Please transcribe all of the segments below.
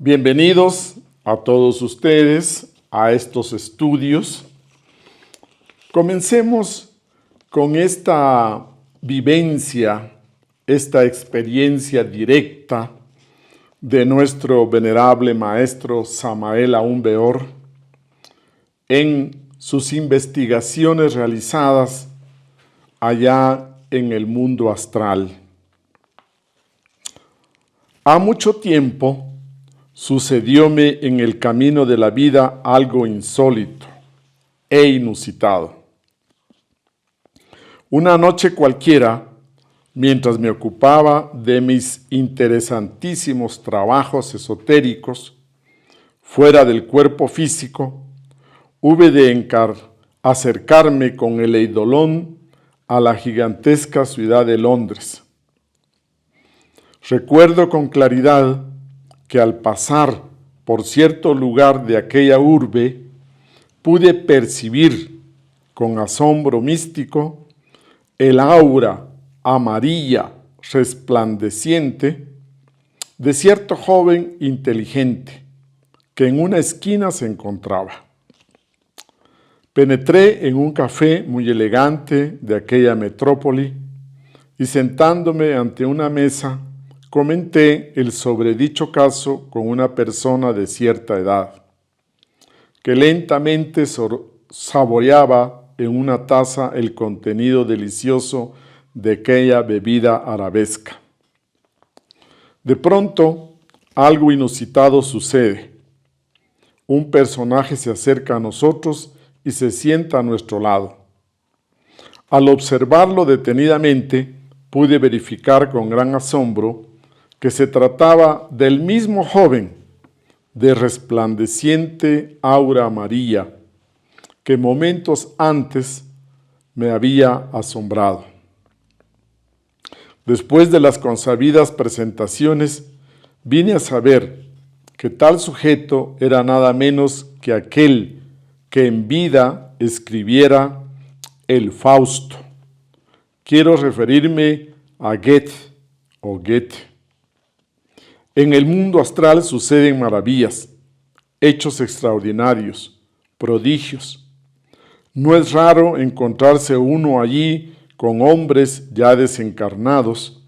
Bienvenidos a todos ustedes a estos estudios. Comencemos con esta vivencia, esta experiencia directa de nuestro venerable maestro Samael Aún Weor en sus investigaciones realizadas allá en el mundo astral. Ha mucho tiempo sucedióme en el camino de la vida algo insólito e inusitado. Una noche cualquiera, mientras me ocupaba de mis interesantísimos trabajos esotéricos fuera del cuerpo físico, hube de acercarme con el eidolon a la gigantesca ciudad de Londres. Recuerdo con claridad que al pasar por cierto lugar de aquella urbe, pude percibir con asombro místico el aura amarilla resplandeciente de cierto joven inteligente que en una esquina se encontraba. Penetré en un café muy elegante de aquella metrópoli y sentándome ante una mesa, comenté el sobredicho caso con una persona de cierta edad, que lentamente saboreaba en una taza el contenido delicioso de aquella bebida arabesca. De pronto, algo inusitado sucede. Un personaje se acerca a nosotros y se sienta a nuestro lado. Al observarlo detenidamente, pude verificar con gran asombro que se trataba del mismo joven de resplandeciente aura amarilla que momentos antes me había asombrado. Después de las consabidas presentaciones, vine a saber que tal sujeto era nada menos que aquel que en vida escribiera el Fausto. Quiero referirme a Goethe o Goethe. En el mundo astral suceden maravillas, hechos extraordinarios, prodigios. No es raro encontrarse uno allí con hombres ya desencarnados,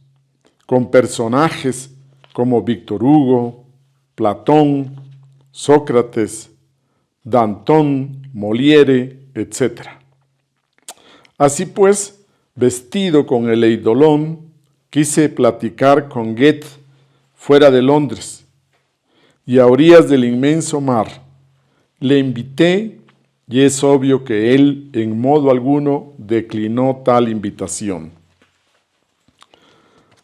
con personajes como Víctor Hugo, Platón, Sócrates, Danton, Molière, etc. Así pues, vestido con el eidolon, quise platicar con Goethe fuera de Londres, y a orillas del inmenso mar. Le invité, y es obvio que él en modo alguno declinó tal invitación.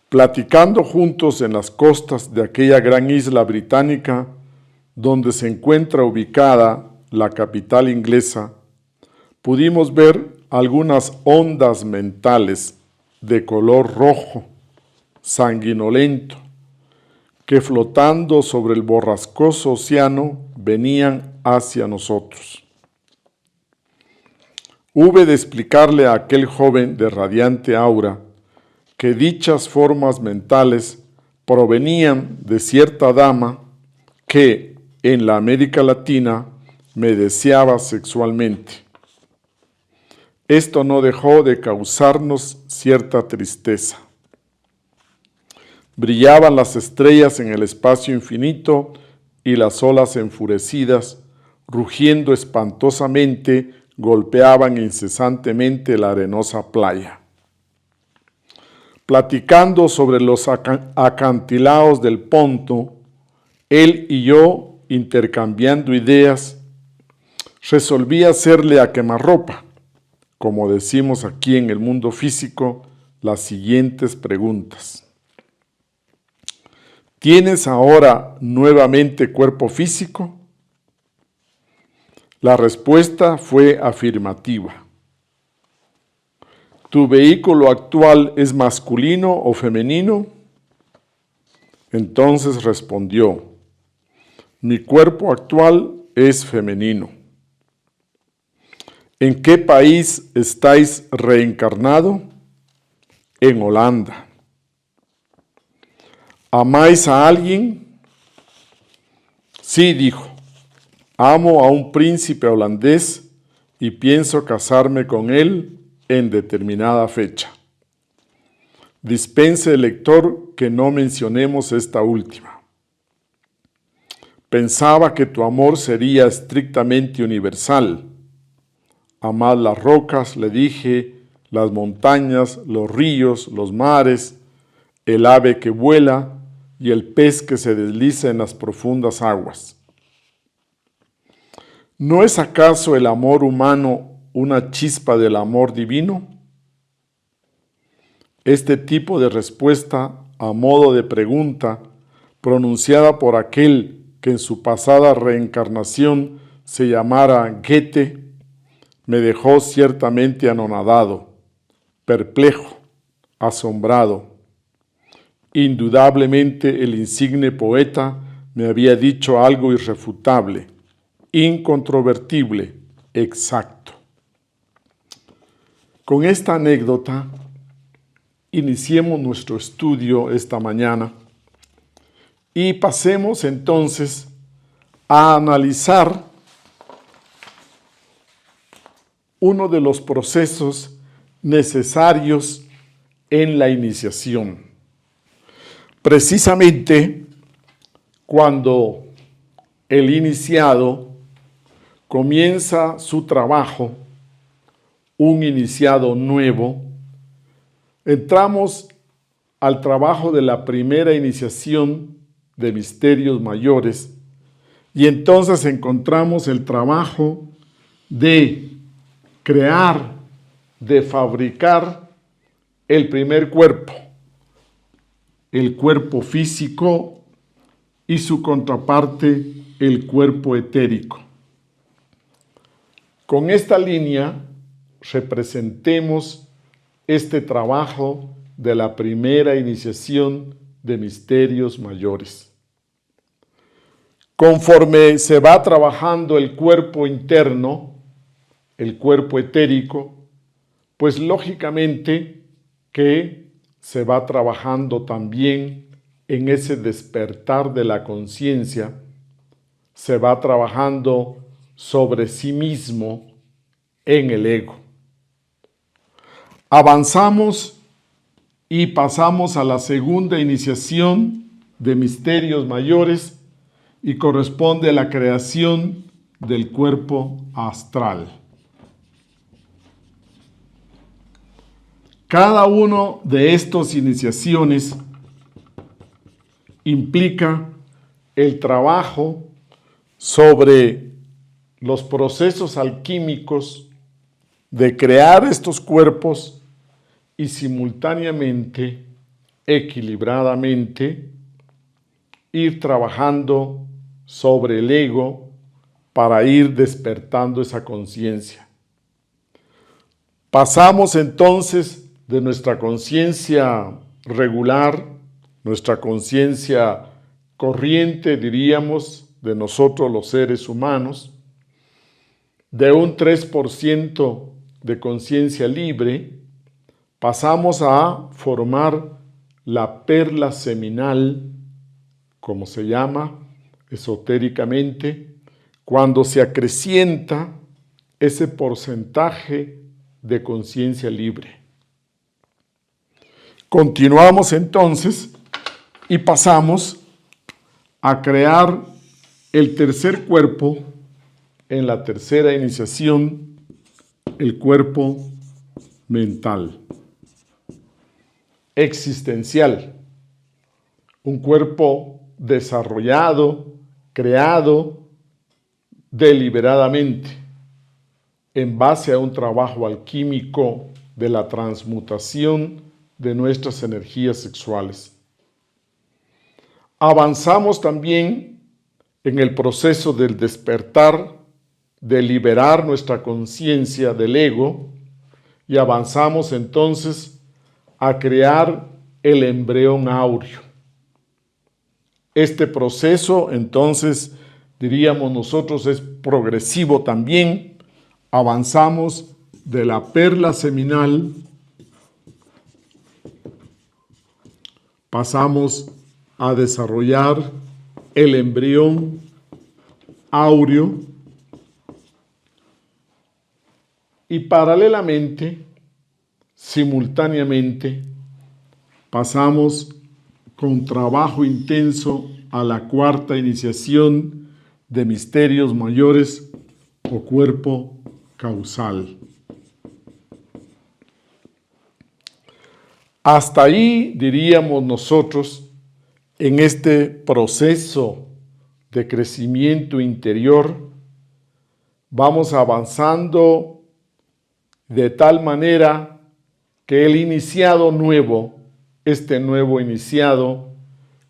Platicando juntos en las costas de aquella gran isla británica, donde se encuentra ubicada la capital inglesa, pudimos ver algunas ondas mentales de color rojo, sanguinolento, que flotando sobre el borrascoso océano venían hacia nosotros. Hube de explicarle a aquel joven de radiante aura que dichas formas mentales provenían de cierta dama que en la América Latina me deseaba sexualmente. Esto no dejó de causarnos cierta tristeza. Brillaban las estrellas en el espacio infinito y las olas enfurecidas, rugiendo espantosamente, golpeaban incesantemente la arenosa playa. Platicando sobre los acantilados del Ponto, él y yo, intercambiando ideas, resolví hacerle a quemarropa, como decimos aquí en el mundo físico, las siguientes preguntas. ¿Tienes ahora nuevamente cuerpo físico? La respuesta fue afirmativa. ¿Tu vehículo actual es masculino o femenino? Entonces respondió, mi cuerpo actual es femenino. ¿En qué país estáis reencarnado? En Holanda. ¿Amáis a alguien? Sí, dijo, amo a un príncipe holandés y pienso casarme con él en determinada fecha. Dispense el lector que no mencionemos esta última. Pensaba que tu amor sería estrictamente universal. Amad las rocas, le dije, las montañas, los ríos, los mares, el ave que vuela y el pez que se desliza en las profundas aguas. ¿No es acaso el amor humano una chispa del amor divino? Este tipo de respuesta, a modo de pregunta, pronunciada por aquel que en su pasada reencarnación se llamara Goethe, me dejó ciertamente anonadado, perplejo, asombrado. Indudablemente el insigne poeta me había dicho algo irrefutable, incontrovertible, exacto. Con esta anécdota, iniciemos nuestro estudio esta mañana y pasemos entonces a analizar uno de los procesos necesarios en la iniciación. Precisamente cuando el iniciado comienza su trabajo, un iniciado nuevo, entramos al trabajo de la primera iniciación de misterios mayores y entonces encontramos el trabajo de crear, de fabricar el primer cuerpo, el cuerpo físico y su contraparte, el cuerpo etérico. Con esta línea representemos este trabajo de la primera iniciación de misterios mayores. Conforme se va trabajando el cuerpo interno, el cuerpo etérico, pues lógicamente que se va trabajando también en ese despertar de la conciencia, se va trabajando sobre sí mismo en el ego. Avanzamos y pasamos a la segunda iniciación de misterios mayores y corresponde a la creación del cuerpo astral. Cada uno de estas iniciaciones implica el trabajo sobre los procesos alquímicos de crear estos cuerpos y simultáneamente, equilibradamente, ir trabajando sobre el ego para ir despertando esa conciencia. Pasamos entonces de nuestra conciencia regular, nuestra conciencia corriente, diríamos, de nosotros los seres humanos, de un 3% de conciencia libre, pasamos a formar la perla seminal, como se llama esotéricamente, cuando se acrecienta ese porcentaje de conciencia libre. Continuamos entonces y pasamos a crear el tercer cuerpo en la tercera iniciación, el cuerpo mental, existencial, un cuerpo desarrollado, creado deliberadamente en base a un trabajo alquímico de la transmutación de nuestras energías sexuales. Avanzamos también en el proceso del despertar, de liberar nuestra conciencia del ego y avanzamos entonces a crear el embrión áureo. Este proceso entonces, diríamos nosotros, es progresivo también. Avanzamos de la perla seminal, pasamos a desarrollar el embrión áureo y paralelamente, simultáneamente, pasamos con trabajo intenso a la cuarta iniciación de misterios mayores o cuerpo causal. Hasta ahí, diríamos nosotros, en este proceso de crecimiento interior, vamos avanzando de tal manera que el iniciado nuevo, este nuevo iniciado,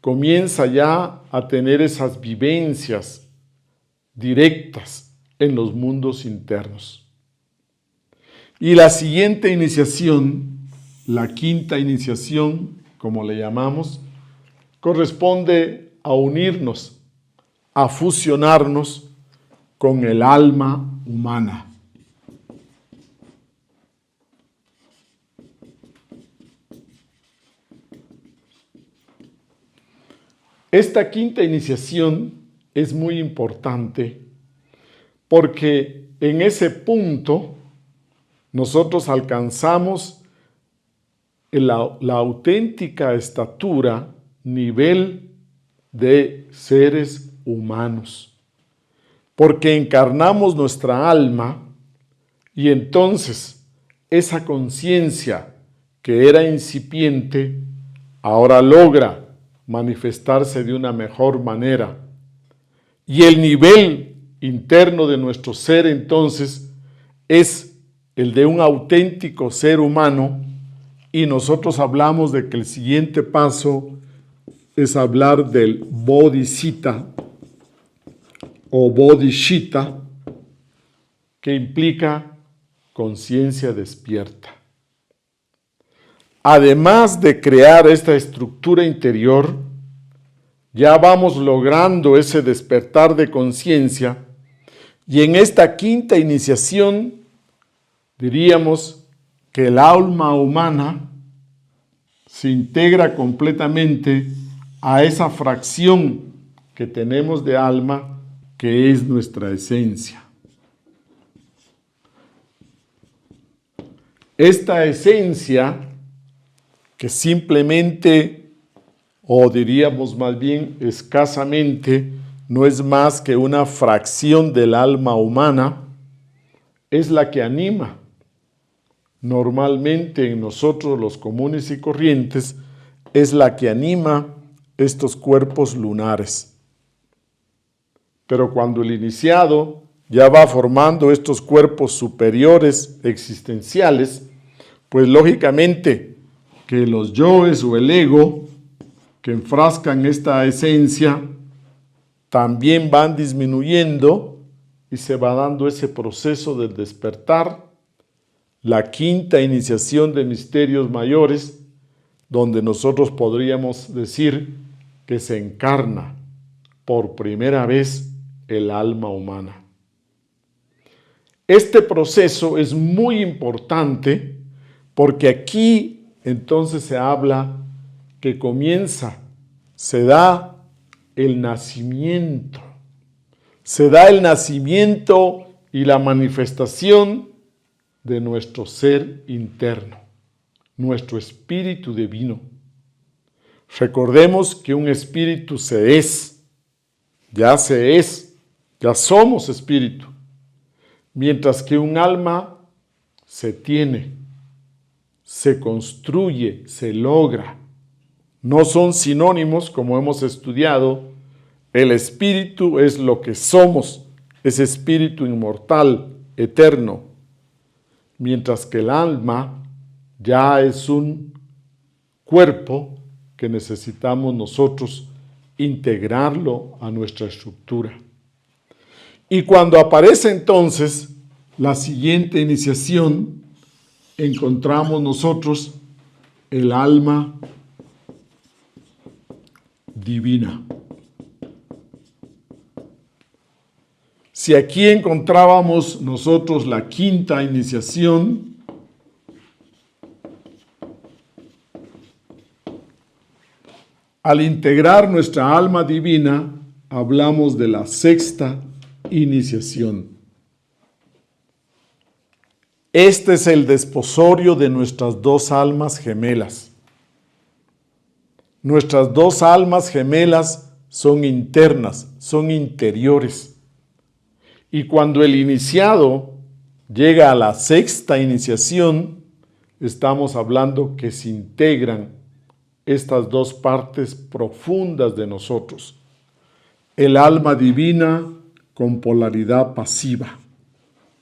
comienza ya a tener esas vivencias directas en los mundos internos. Y la siguiente iniciación, la quinta iniciación, como le llamamos, corresponde a unirnos, a fusionarnos con el alma humana. Esta quinta iniciación es muy importante porque en ese punto nosotros alcanzamos la auténtica estatura, nivel de seres humanos, porque encarnamos nuestra alma y entonces esa conciencia que era incipiente ahora logra manifestarse de una mejor manera. Y el nivel interno de nuestro ser entonces es el de un auténtico ser humano y nosotros hablamos de que el siguiente paso es hablar del bodhisattva o bodhisattva, que implica conciencia despierta. Además de crear esta estructura interior, ya vamos logrando ese despertar de conciencia y en esta quinta iniciación diríamos que el alma humana se integra completamente a esa fracción que tenemos de alma que es nuestra esencia. Esta esencia que simplemente, o diríamos más bien escasamente, no es más que una fracción del alma humana, es la que anima normalmente en nosotros los comunes y corrientes, es la que anima estos cuerpos lunares. Pero cuando el iniciado ya va formando estos cuerpos superiores existenciales, pues lógicamente que los yoes o el ego que enfrascan esta esencia también van disminuyendo y se va dando ese proceso del despertar, la quinta iniciación de misterios mayores, donde nosotros podríamos decir que se encarna por primera vez el alma humana. Este proceso es muy importante porque aquí entonces se habla que comienza, se da el nacimiento. Se da el nacimiento y la manifestación de nuestro ser interno, nuestro espíritu divino. Recordemos que un espíritu se es, ya somos espíritu, mientras que un alma se tiene, se construye, se logra. No son sinónimos, como hemos estudiado. El espíritu es lo que somos, es espíritu inmortal, eterno, mientras que el alma ya es un cuerpo que necesitamos nosotros integrarlo a nuestra estructura. Y cuando aparece entonces la siguiente iniciación, encontramos nosotros el alma divina. Si aquí encontrábamos nosotros la quinta iniciación, al integrar nuestra alma divina, hablamos de la sexta iniciación. Este es el desposorio de nuestras dos almas gemelas. Nuestras dos almas gemelas son internas, son interiores. Y cuando el iniciado llega a la sexta iniciación, estamos hablando que se integran estas dos partes profundas de nosotros. El alma divina con polaridad pasiva,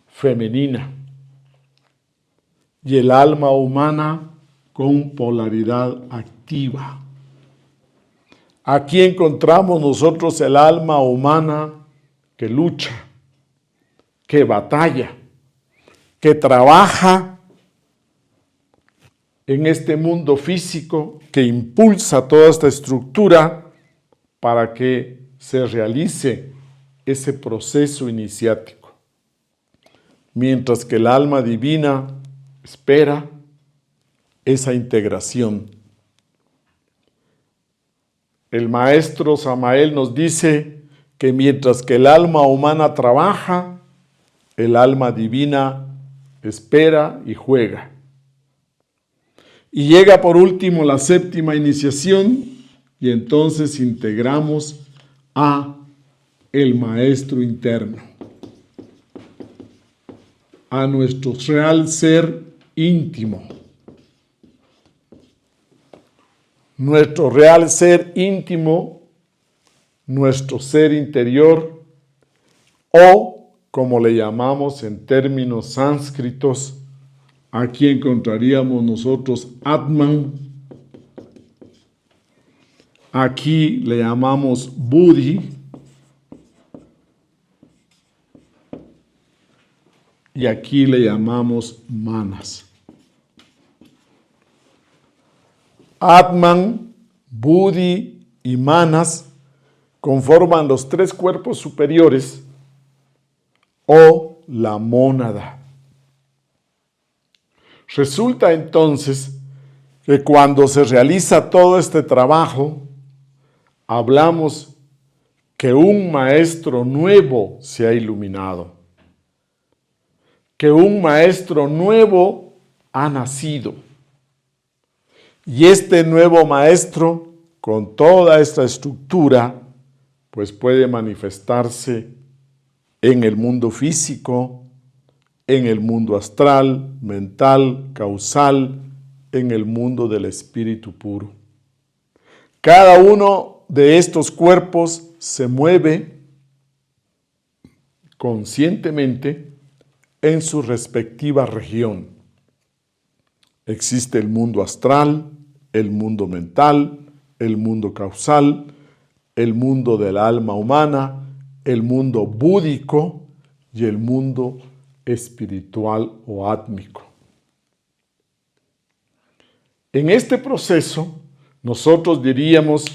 femenina, y el alma humana con polaridad activa. Aquí encontramos nosotros el alma humana que lucha, que batalla, que trabaja en este mundo físico, que impulsa toda esta estructura para que se realice ese proceso iniciático. Mientras que el alma divina espera esa integración. El maestro Samael nos dice que mientras que el alma humana trabaja, el alma divina espera y juega. Y llega por último la séptima iniciación y entonces integramos a el maestro interno, a nuestro real ser íntimo. Nuestro real ser íntimo, nuestro ser interior, o como le llamamos en términos sánscritos, aquí encontraríamos nosotros Atman, aquí le llamamos Buddhi, y aquí le llamamos Manas. Atman, Buddhi y Manas conforman los tres cuerpos superiores o la mónada. Resulta entonces que cuando se realiza todo este trabajo, hablamos que un maestro nuevo se ha iluminado, que un maestro nuevo ha nacido. Y este nuevo maestro, con toda esta estructura, pues puede manifestarse en el mundo físico, en el mundo astral, mental, causal, en el mundo del espíritu puro. Cada uno de estos cuerpos se mueve conscientemente en su respectiva región. Existe el mundo astral, el mundo mental, el mundo causal, el mundo del alma humana, el mundo búdico y el mundo espiritual o átmico. En este proceso, nosotros diríamos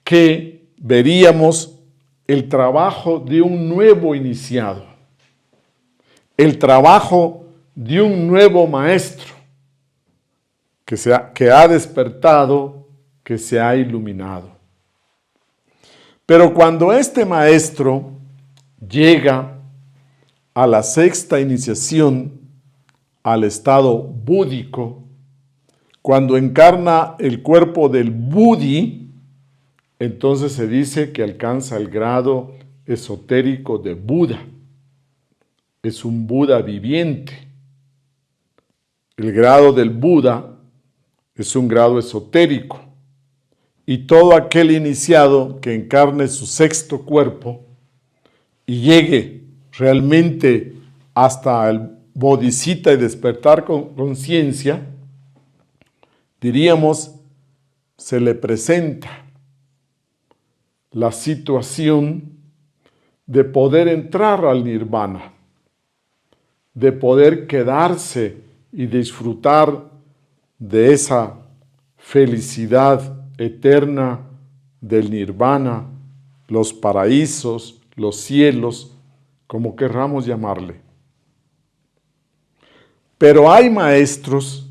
que veríamos el trabajo de un nuevo iniciado, el trabajo de un nuevo maestro que ha despertado, que se ha iluminado. Pero cuando este maestro llega a la sexta iniciación, al estado búdico, cuando encarna el cuerpo del Buddhi, entonces se dice que alcanza el grado esotérico de Buda. Es un Buda viviente. El grado del Buda es un grado esotérico. Y todo aquel iniciado que encarne su sexto cuerpo y llegue realmente hasta el bodhisattva y despertar con conciencia, diríamos, se le presenta la situación de poder entrar al nirvana, de poder quedarse y disfrutar de esa felicidad eterna del nirvana, los paraísos, los cielos, como querramos llamarle. Pero hay maestros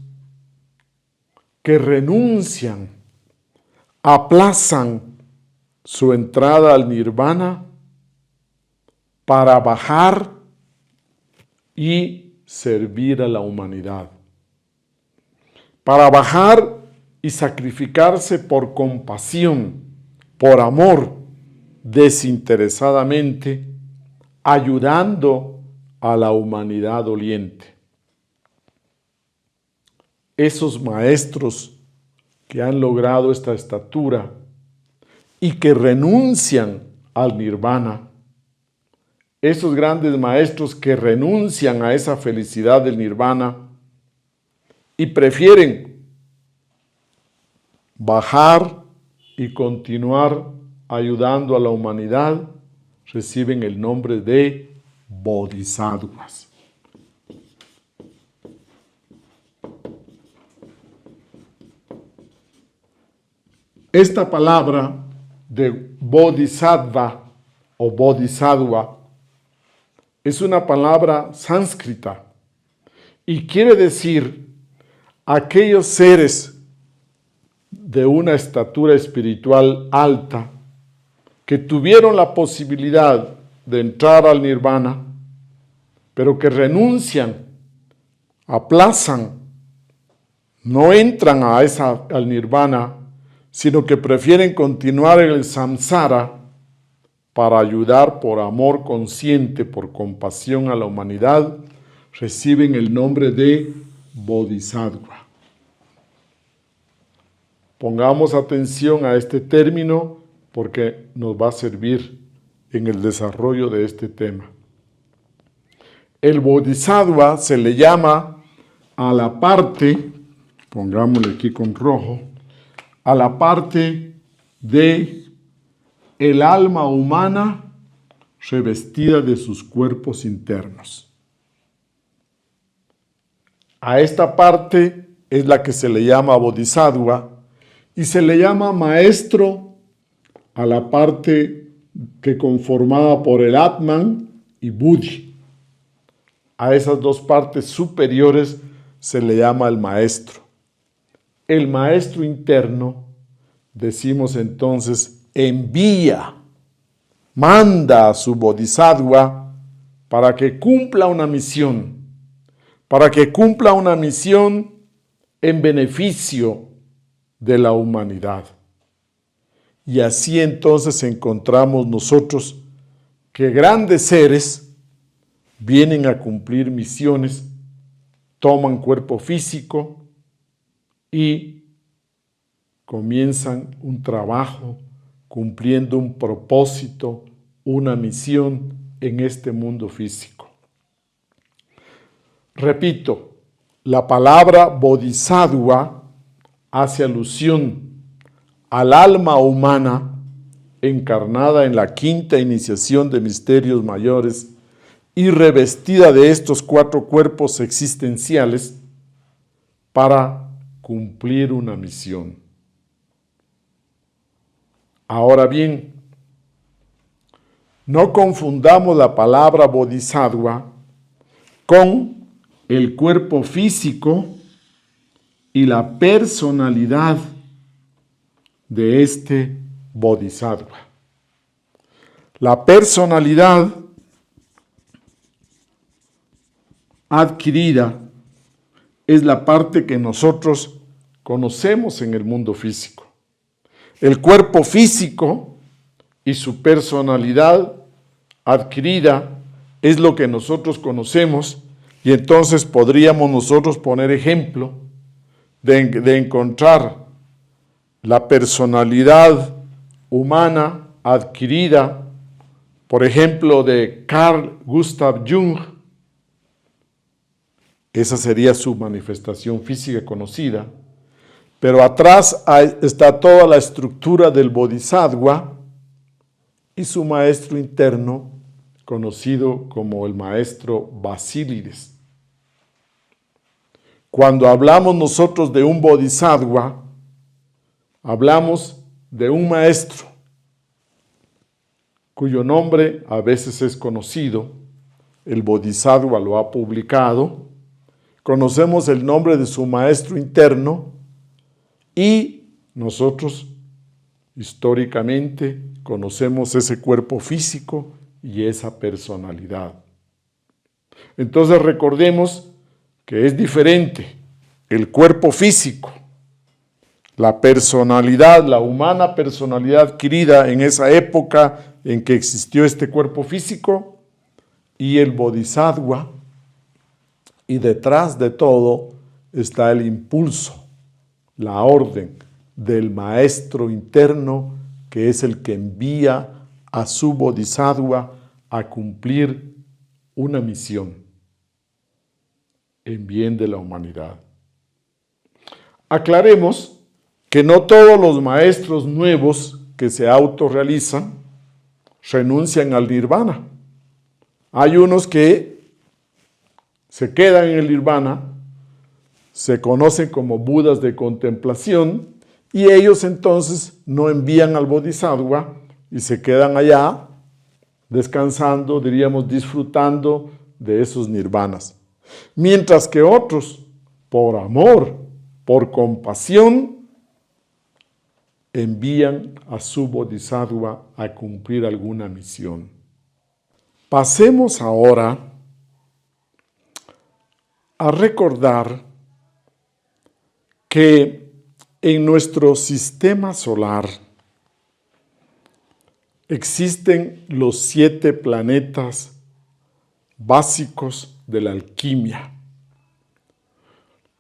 que renuncian, aplazan su entrada al nirvana para bajar y servir a la humanidad. Para bajar y sacrificarse por compasión, por amor, desinteresadamente, ayudando a la humanidad doliente. Esos maestros que han logrado esta estatura y que renuncian al nirvana, esos grandes maestros que renuncian a esa felicidad del nirvana y prefieren bajar y continuar ayudando a la humanidad, reciben el nombre de bodhisattvas. Esta palabra de bodhisattva o bodhisattva es una palabra sánscrita y quiere decir aquellos seres de una estatura espiritual alta que tuvieron la posibilidad de entrar al nirvana, pero que renuncian, aplazan, no entran al nirvana, sino que prefieren continuar en el samsara para ayudar por amor consciente, por compasión a la humanidad, reciben el nombre de bodhisattva. Pongamos atención a este término porque nos va a servir en el desarrollo de este tema. El bodhisattva se le llama a la parte, pongámosle aquí con rojo, a la parte de el alma humana revestida de sus cuerpos internos. A esta parte es la que se le llama bodhisattva y se le llama maestro a la parte que conformada por el Atman y Buddhi. A esas dos partes superiores se le llama el maestro. El maestro interno, decimos entonces, envía, manda a su bodhisattva para que cumpla una misión, en beneficio de la humanidad. Y así entonces encontramos nosotros que grandes seres vienen a cumplir misiones, toman cuerpo físico y comienzan un trabajo cumpliendo un propósito, una misión en este mundo físico. Repito, la palabra bodhisattva hace alusión al alma humana encarnada en la quinta iniciación de misterios mayores y revestida de estos 4 cuerpos existenciales para cumplir una misión. Ahora bien, no confundamos la palabra bodhisattva con el cuerpo físico y la personalidad de este bodhisattva. La personalidad adquirida es la parte que nosotros conocemos en el mundo físico. El cuerpo físico y su personalidad adquirida es lo que nosotros conocemos y entonces podríamos nosotros poner ejemplo de encontrar la personalidad humana adquirida, por ejemplo, de Carl Gustav Jung. Esa sería su manifestación física conocida. Pero atrás está toda la estructura del bodhisattva y su maestro interno, conocido como el maestro Basílides. Cuando hablamos nosotros de un bodhisattva, hablamos de un maestro cuyo nombre a veces es conocido, el bodhisattva lo ha publicado, conocemos el nombre de su maestro interno y nosotros históricamente conocemos ese cuerpo físico y esa personalidad. Entonces recordemos que es diferente el cuerpo físico, la personalidad, la humana personalidad adquirida en esa época en que existió este cuerpo físico, y el bodhisattva, y detrás de todo está el impulso, la orden del maestro interno, que es el que envía a su bodhisattva a cumplir una misión en bien de la humanidad. Aclaremos que no todos los maestros nuevos que se autorrealizan renuncian al nirvana. Hay unos que se quedan en el nirvana, se conocen como budas de contemplación, y ellos entonces no envían al bodhisattva y se quedan allá descansando, diríamos, disfrutando de esos nirvanas. Mientras que otros, por amor, por compasión, envían a su bodhisattva a cumplir alguna misión. Pasemos ahora a recordar que en nuestro sistema solar existen los 7 planetas básicos de la alquimia.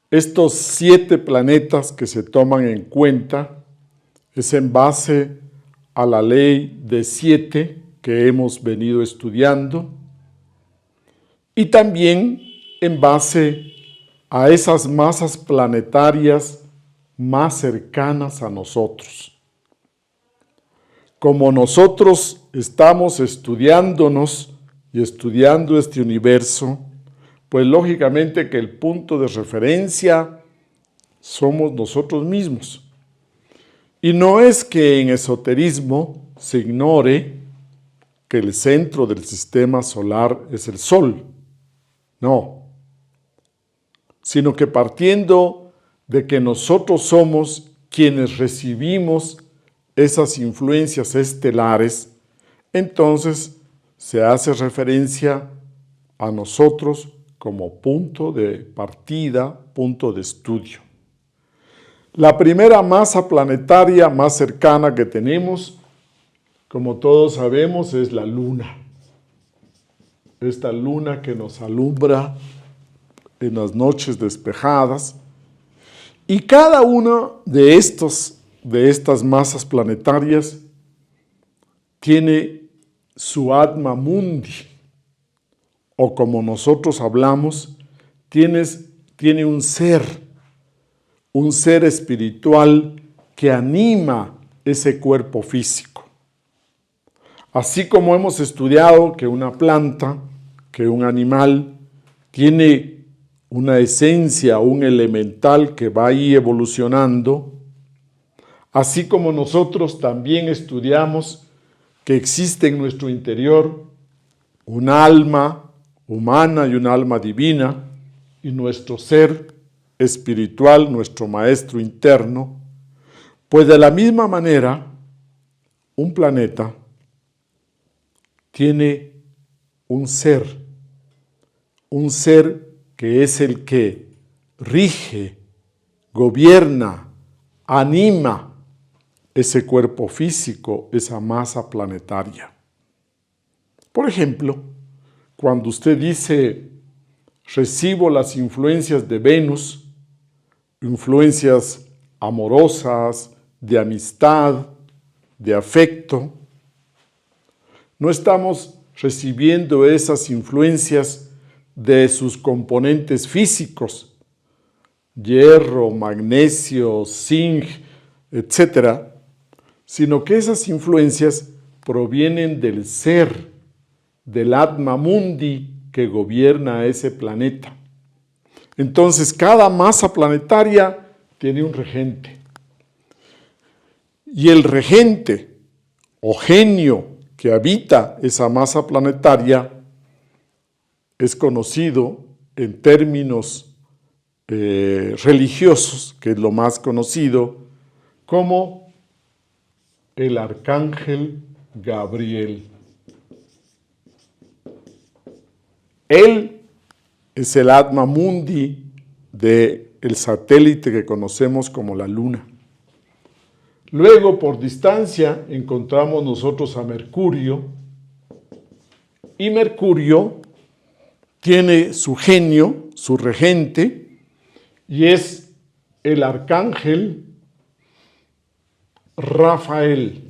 Estos 7 planetas que se toman en cuenta es en base a la ley de 7 que hemos venido estudiando, y también en base a esas masas planetarias más cercanas a nosotros. Como nosotros estamos estudiándonos y estudiando este universo, pues lógicamente que el punto de referencia somos nosotros mismos. Y no es que en esoterismo se ignore que el centro del sistema solar es el Sol, no, sino que partiendo de que nosotros somos quienes recibimos esas influencias estelares, entonces se hace referencia a nosotros como punto de partida, punto de estudio. La primera masa planetaria más cercana que tenemos, como todos sabemos, es la Luna. Esta luna que nos alumbra en las noches despejadas, y cada una de estas masas planetarias tiene su Atma Mundi, o como nosotros hablamos, tiene un ser espiritual que anima ese cuerpo físico. Así como hemos estudiado que una planta, que un animal tiene una esencia, un elemental que va ahí evolucionando, así como nosotros también estudiamos que existe en nuestro interior un alma humana y un alma divina, y nuestro ser espiritual, nuestro maestro interno, pues de la misma manera, un planeta tiene un ser que es el que rige, gobierna, anima ese cuerpo físico, esa masa planetaria. Por ejemplo, cuando usted dice, recibo las influencias de Venus, influencias amorosas, de amistad, de afecto, no estamos recibiendo esas influencias de sus componentes físicos, hierro, magnesio, zinc, etc., sino que esas influencias provienen del ser, del Atma Mundi que gobierna ese planeta. Entonces, cada masa planetaria tiene un regente. Y el regente o genio que habita esa masa planetaria es conocido en términos religiosos, que es lo más conocido, como el arcángel Gabriel. Él es el Atma Mundi del satélite que conocemos como la Luna. Luego, por distancia, encontramos nosotros a Mercurio, y Mercurio tiene su genio, su regente, y es el arcángel Rafael.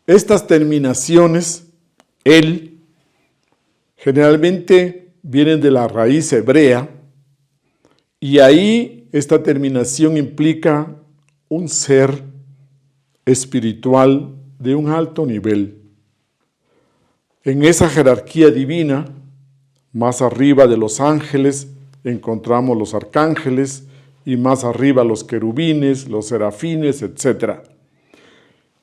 Estas terminaciones, él, generalmente vienen de la raíz hebrea, y ahí esta terminación implica un ser espiritual de un alto nivel. En esa jerarquía divina, más arriba de los ángeles, encontramos los arcángeles, y más arriba los querubines, los serafines, etc.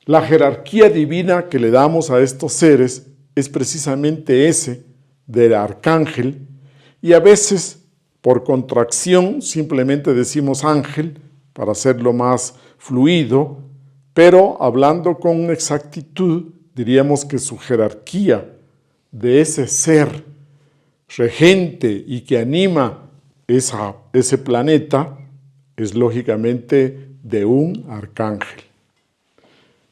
La jerarquía divina que le damos a estos seres es precisamente ese del arcángel, y a veces por contracción simplemente decimos ángel para hacerlo más fluido, pero hablando con exactitud diríamos que su jerarquía de ese ser regente y que anima ese planeta es lógicamente de un arcángel.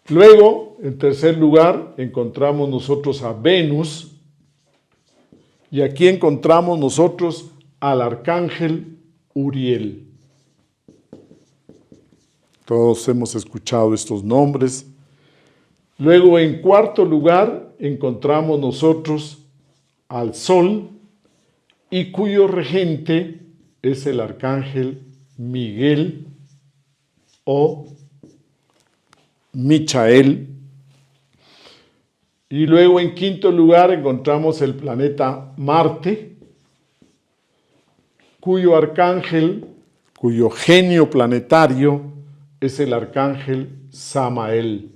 Luego, en tercer lugar, encontramos nosotros a Venus, y aquí encontramos nosotros al arcángel Uriel. Todos hemos escuchado estos nombres. Luego, en cuarto lugar, encontramos nosotros al Sol, y cuyo regente es el arcángel Miguel o Michael. Y luego en quinto lugar encontramos el planeta Marte, cuyo arcángel, cuyo genio planetario es el arcángel Samael.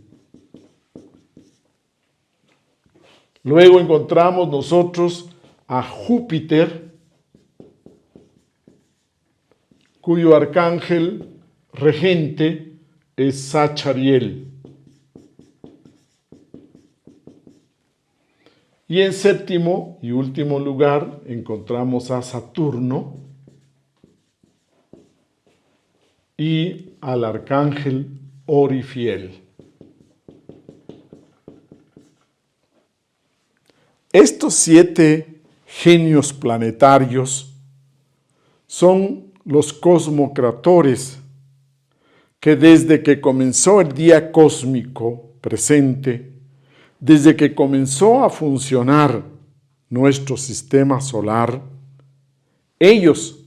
Luego encontramos nosotros a Júpiter, cuyo arcángel regente es Sachariel. Y en séptimo y último lugar encontramos a Saturno y al arcángel Orifiel. Estos 7 genios planetarios son los cosmocratores que desde que comenzó el día cósmico presente, desde que comenzó a funcionar nuestro sistema solar, ellos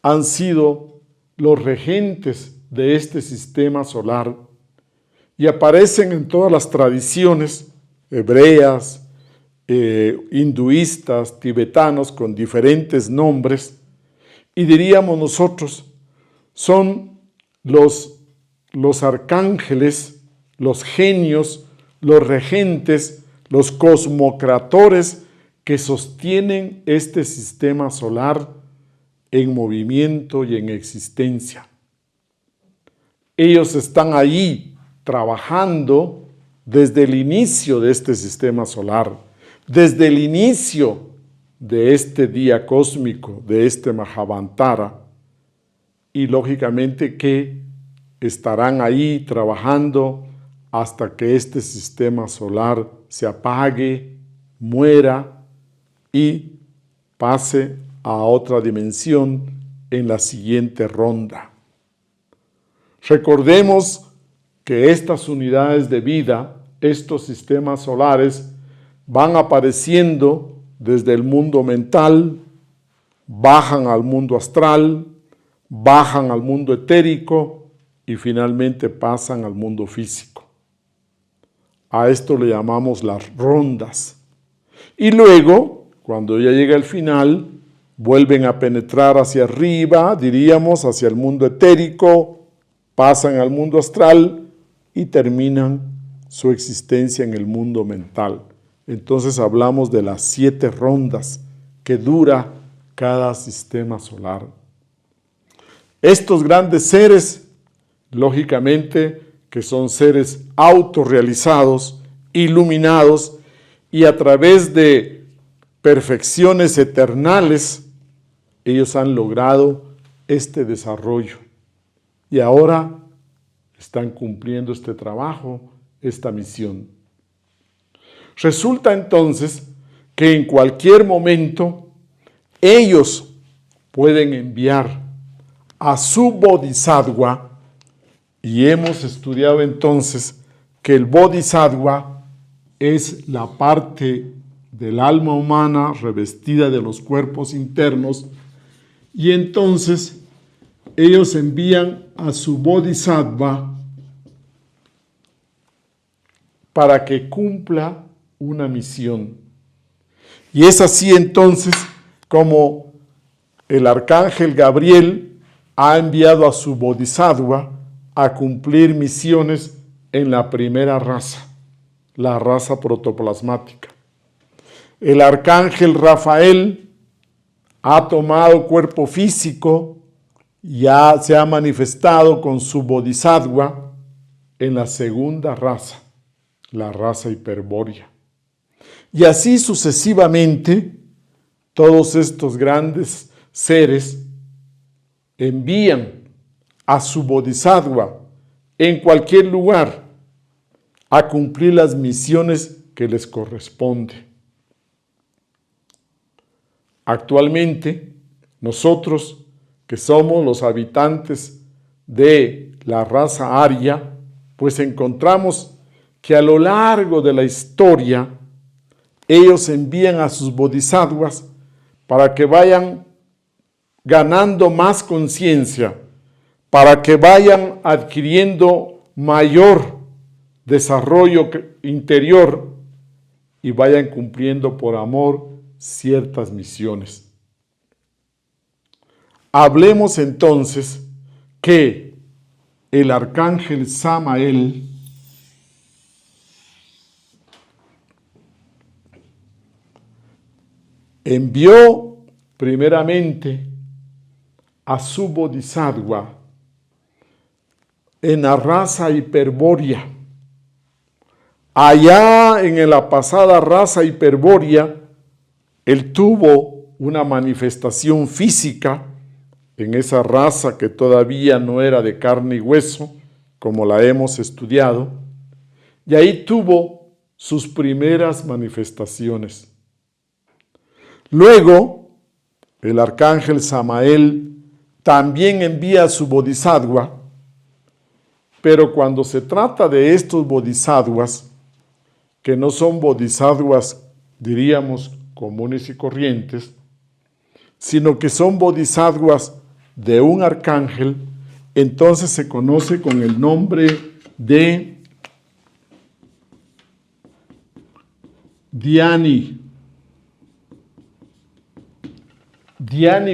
han sido los regentes de este sistema solar y aparecen en todas las tradiciones hebreas, hinduistas, tibetanos, con diferentes nombres, y diríamos nosotros, son los arcángeles, los genios, los regentes, los cosmocratores que sostienen este sistema solar en movimiento y en existencia. Ellos están ahí trabajando desde el inicio de este sistema solar, desde el inicio de este día cósmico, de este Mahavantara, y lógicamente que estarán ahí trabajando hasta que este sistema solar se apague, muera y pase a otra dimensión en la siguiente ronda. Recordemos que estas unidades de vida, estos sistemas solares, van apareciendo desde el mundo mental, bajan al mundo astral, bajan al mundo etérico y finalmente pasan al mundo físico. A esto le llamamos las rondas. Y luego, cuando ya llega el final, vuelven a penetrar hacia arriba, diríamos, hacia el mundo etérico, pasan al mundo astral y terminan su existencia en el mundo mental. Entonces hablamos de las 7 rondas que dura cada sistema solar. Estos grandes seres Lógicamente que son seres autorrealizados, iluminados, y a través de perfecciones eternales, ellos han logrado este desarrollo. Y ahora están cumpliendo este trabajo, esta misión. Resulta entonces que en cualquier momento ellos pueden enviar a su bodhisattva, y hemos estudiado entonces que el bodhisattva es la parte del alma humana revestida de los cuerpos internos, y entonces ellos envían a su bodhisattva para que cumpla una misión. Y es así entonces como el arcángel Gabriel ha enviado a su bodhisattva a cumplir misiones en la primera raza, la raza protoplasmática. El arcángel Rafael ha tomado cuerpo físico y se ha manifestado con su bodhisattva en la segunda raza, la raza hiperbórea. Y así sucesivamente, todos estos grandes seres envían a su bodhisattva en cualquier lugar a cumplir las misiones que les corresponde. Actualmente, nosotros que somos los habitantes de la raza aria, pues encontramos que a lo largo de la historia ellos envían a sus bodhisattvas para que vayan ganando más conciencia, para que vayan adquiriendo mayor desarrollo interior y vayan cumpliendo por amor ciertas misiones. Hablemos entonces que el arcángel Samael envió primeramente a su bodhisattva en la raza hiperbórea. Allá en la pasada raza hiperbórea, él tuvo una manifestación física en esa raza que todavía no era de carne y hueso, como la hemos estudiado, y ahí tuvo sus primeras manifestaciones. Luego, el arcángel Samael también envía a su bodhisattva, pero cuando se trata de estos bodhisattvas, que no son bodhisattvas, diríamos, comunes y corrientes, sino que son bodhisattvas de un arcángel, entonces se conoce con el nombre de Dhyani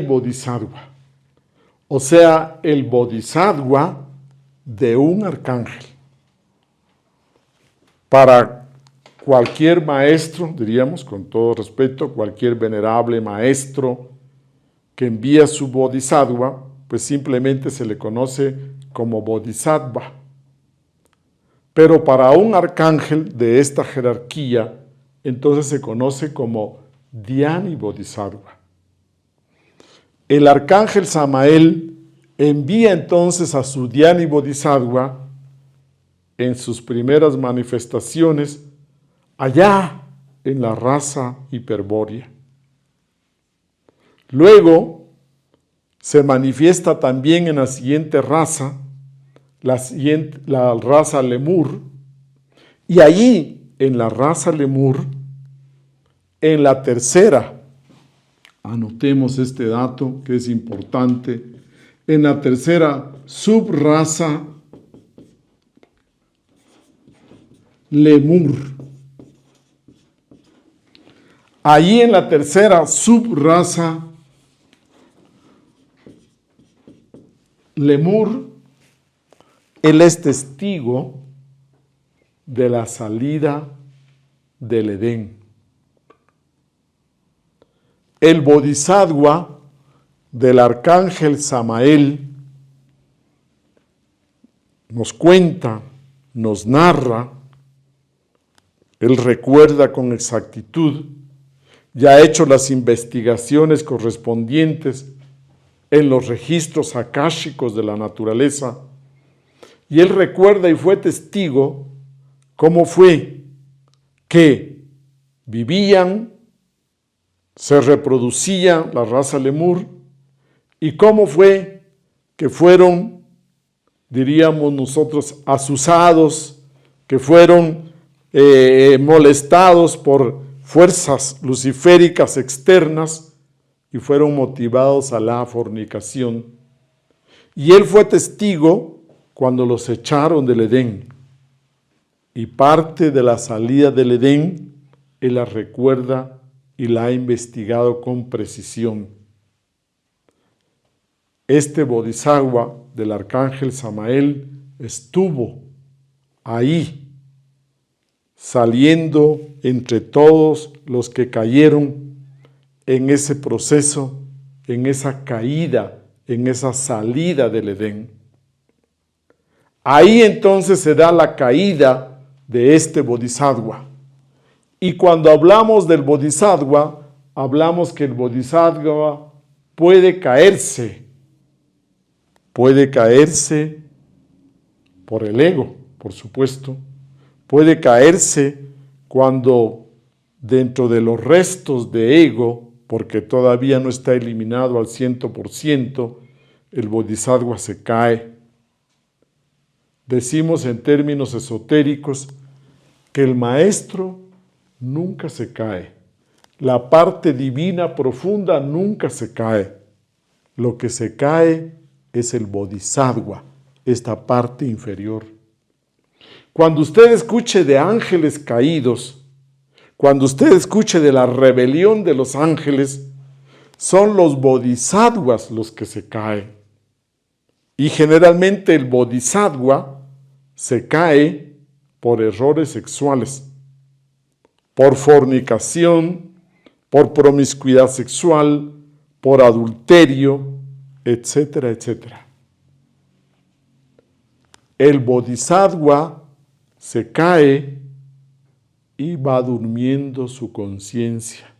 Bodhisattva, o sea, el bodhisattva de un arcángel. Para cualquier maestro, diríamos con todo respeto, cualquier venerable maestro que envía su bodhisattva, pues simplemente se le conoce como bodhisattva. Pero para un arcángel de esta jerarquía, entonces se conoce como Dhyani Bodhisattva. El arcángel Samael envía entonces a su Dhyani Bodhisattva en sus primeras manifestaciones allá en la raza hiperbórea. Luego se manifiesta también en la siguiente raza, la raza Lemur, y allí en la raza Lemur, en la tercera, anotemos este dato que es importante, en la tercera subraza Lemur. Allí en la tercera subraza Lemur, él es testigo de la salida del Edén. El bodhisattva del arcángel Samael nos cuenta, nos narra, él recuerda con exactitud, ya ha hecho las investigaciones correspondientes en los registros akáshicos de la naturaleza, y él recuerda y fue testigo cómo fue que vivían, se reproducía la raza lemur, y cómo fue que fueron, diríamos nosotros, asusados, que fueron molestados por fuerzas luciféricas externas y fueron motivados a la fornicación. Y él fue testigo cuando los echaron del Edén. Y parte de la salida del Edén, él la recuerda y la ha investigado con precisión. Este Bodhisattva del arcángel Samael estuvo ahí, saliendo entre todos los que cayeron en ese proceso, en esa caída, en esa salida del Edén. Ahí entonces se da la caída de este Bodhisattva. Y cuando hablamos del Bodhisattva, hablamos que el Bodhisattva puede caerse por el ego, por supuesto. Puede caerse cuando dentro de los restos de ego, porque todavía no está eliminado al 100%, el Bodhisattva se cae. Decimos en términos esotéricos que el maestro nunca se cae. La parte divina profunda nunca se cae. Lo que se cae es el Bodhisattva, esta parte inferior. Cuando usted escuche de ángeles caídos, cuando usted escuche de la rebelión de los ángeles, son los bodhisattvas los que se caen. Y generalmente el bodhisattva se cae por errores sexuales, por fornicación, por promiscuidad sexual, por adulterio, etcétera, etcétera. El bodhisattva se cae y va durmiendo su conciencia.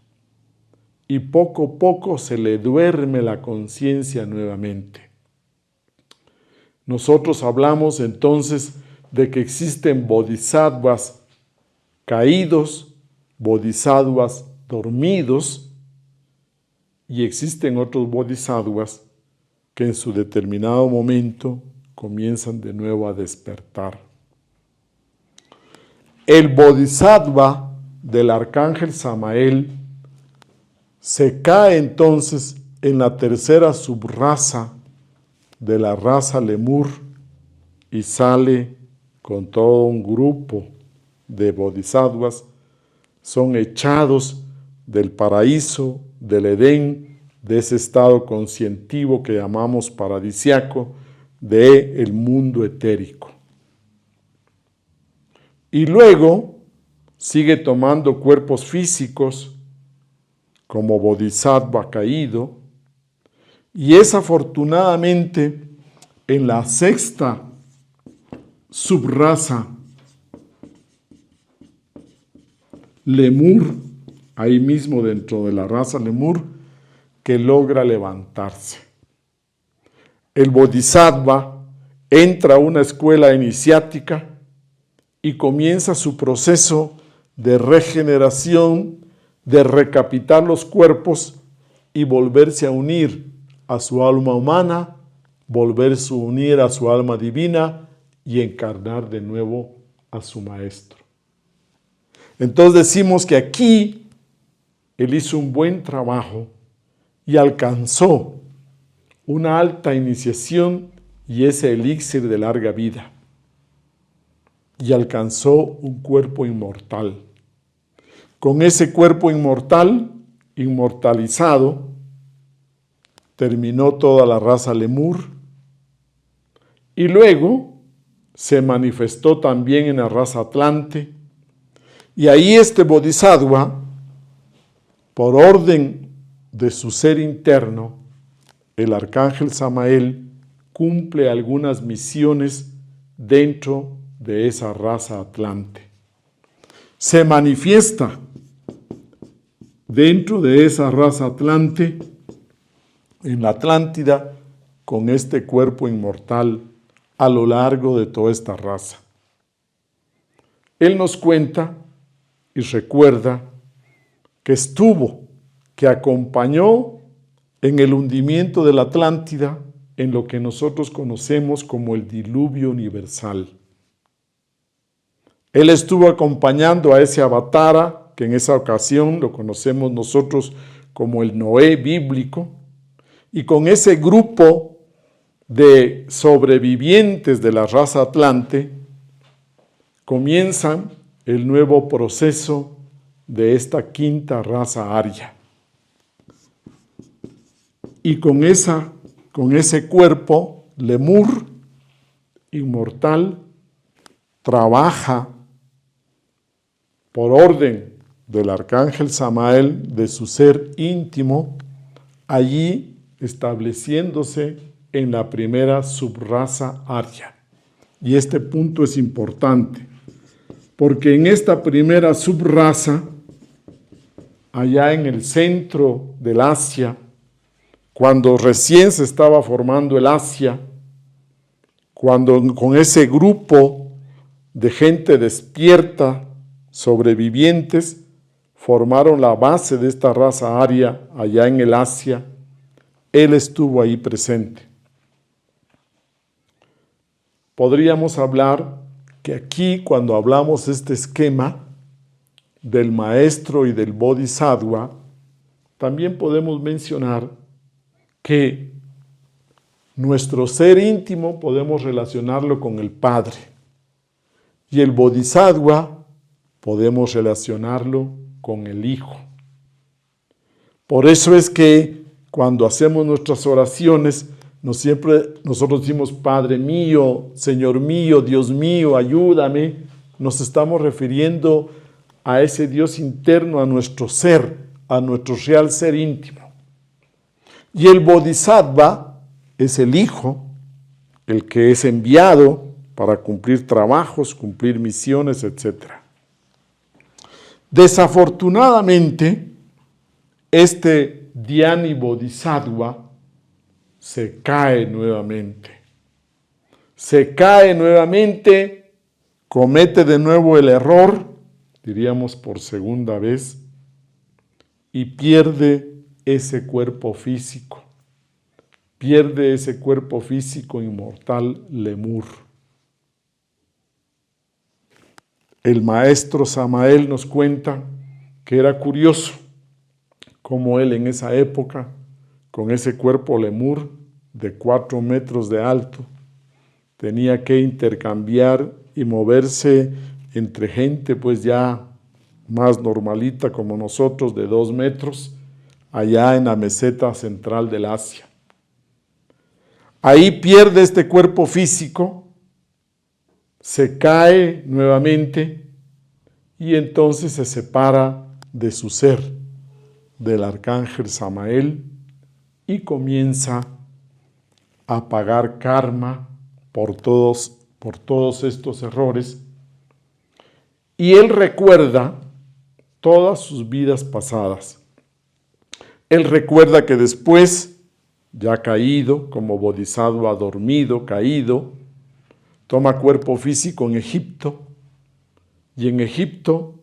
Y poco a poco se le duerme la conciencia nuevamente. Nosotros hablamos entonces de que existen bodhisattvas caídos, bodhisattvas dormidos, y existen otros bodhisattvas que en su determinado momento comienzan de nuevo a despertar. El bodhisattva del arcángel Samael se cae entonces en la tercera subraza de la raza lemur y sale con todo un grupo de bodhisattvas. Son echados del paraíso, del Edén, de ese estado conscientivo que llamamos paradisiaco, del mundo etérico. Y luego sigue tomando cuerpos físicos como bodhisattva caído, y es afortunadamente en la sexta subraza lemur, ahí mismo dentro de la raza lemur, que logra levantarse. El bodhisattva entra a una escuela iniciática y comienza su proceso de regeneración, de recapitar los cuerpos y volverse a unir a su alma humana, volverse a unir a su alma divina y encarnar de nuevo a su maestro. Entonces decimos que aquí él hizo un buen trabajo y alcanzó una alta iniciación y ese elixir de larga vida. Y alcanzó un cuerpo inmortal. Con ese cuerpo inmortalizado, terminó toda la raza lemur y luego se manifestó también en la raza atlante. Y ahí este bodhisattva, por orden de su ser interno, el arcángel Samael cumple algunas misiones dentro de esa raza atlante. Se manifiesta dentro de esa raza atlante, en la Atlántida, con este cuerpo inmortal a lo largo de toda esta raza. Él nos cuenta y recuerda que estuvo, que acompañó en el hundimiento de la Atlántida en lo que nosotros conocemos como el diluvio universal. Él estuvo acompañando a ese Avatara, que en esa ocasión lo conocemos nosotros como el Noé bíblico, y con ese grupo de sobrevivientes de la raza atlante comienzan el nuevo proceso de esta quinta raza aria. Y con ese cuerpo, Lemur, inmortal, trabaja por orden del arcángel Samael, de su ser íntimo, allí estableciéndose en la primera subraza aria. Y este punto es importante, porque en esta primera subraza, allá en el centro del Asia, cuando recién se estaba formando el Asia, cuando con ese grupo de gente despierta, sobrevivientes, formaron la base de esta raza aria allá en el Asia, él estuvo ahí presente. Podríamos hablar que aquí, cuando hablamos de este esquema del maestro y del bodhisattva, también podemos mencionar que nuestro ser íntimo podemos relacionarlo con el Padre y el bodhisattva podemos relacionarlo con el Hijo. Por eso es que cuando hacemos nuestras oraciones, nosotros decimos, Padre mío, Señor mío, Dios mío, ayúdame. Nos estamos refiriendo a ese Dios interno, a nuestro ser, a nuestro real ser íntimo. Y el bodhisattva es el Hijo, el que es enviado para cumplir trabajos, cumplir misiones, etc. Desafortunadamente, este Dhyani Bodhisattva se cae nuevamente. Se cae nuevamente, comete de nuevo el error, diríamos por segunda vez, y pierde ese cuerpo físico. Pierde ese cuerpo físico inmortal Lemur. El maestro Samael nos cuenta que era curioso cómo él en esa época, con ese cuerpo Lemur de 4 metros de alto, tenía que intercambiar y moverse entre gente pues ya más normalita como nosotros de 2 metros, allá en la meseta central del Asia. Ahí pierde este cuerpo físico, se cae nuevamente y entonces se separa de su ser, del arcángel Samael, y comienza a pagar karma por todos estos errores. Y él recuerda todas sus vidas pasadas. Él recuerda que después, ya caído, como bodhisattva dormido, caído, toma cuerpo físico en Egipto, y en Egipto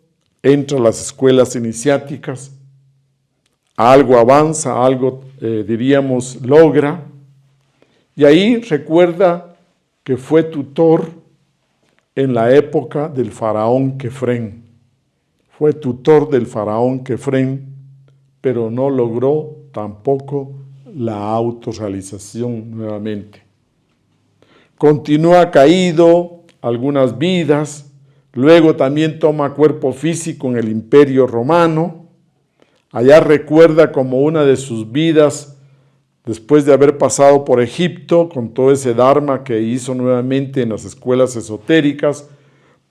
entra a las escuelas iniciáticas, algo avanza, algo diríamos logra, y ahí recuerda que fue tutor en la época del faraón Kefren. Fue tutor del faraón Kefren, pero no logró tampoco la autorrealización nuevamente. Continúa caído algunas vidas, luego también toma cuerpo físico en el Imperio Romano. Allá recuerda como una de sus vidas, después de haber pasado por Egipto, con todo ese dharma que hizo nuevamente en las escuelas esotéricas,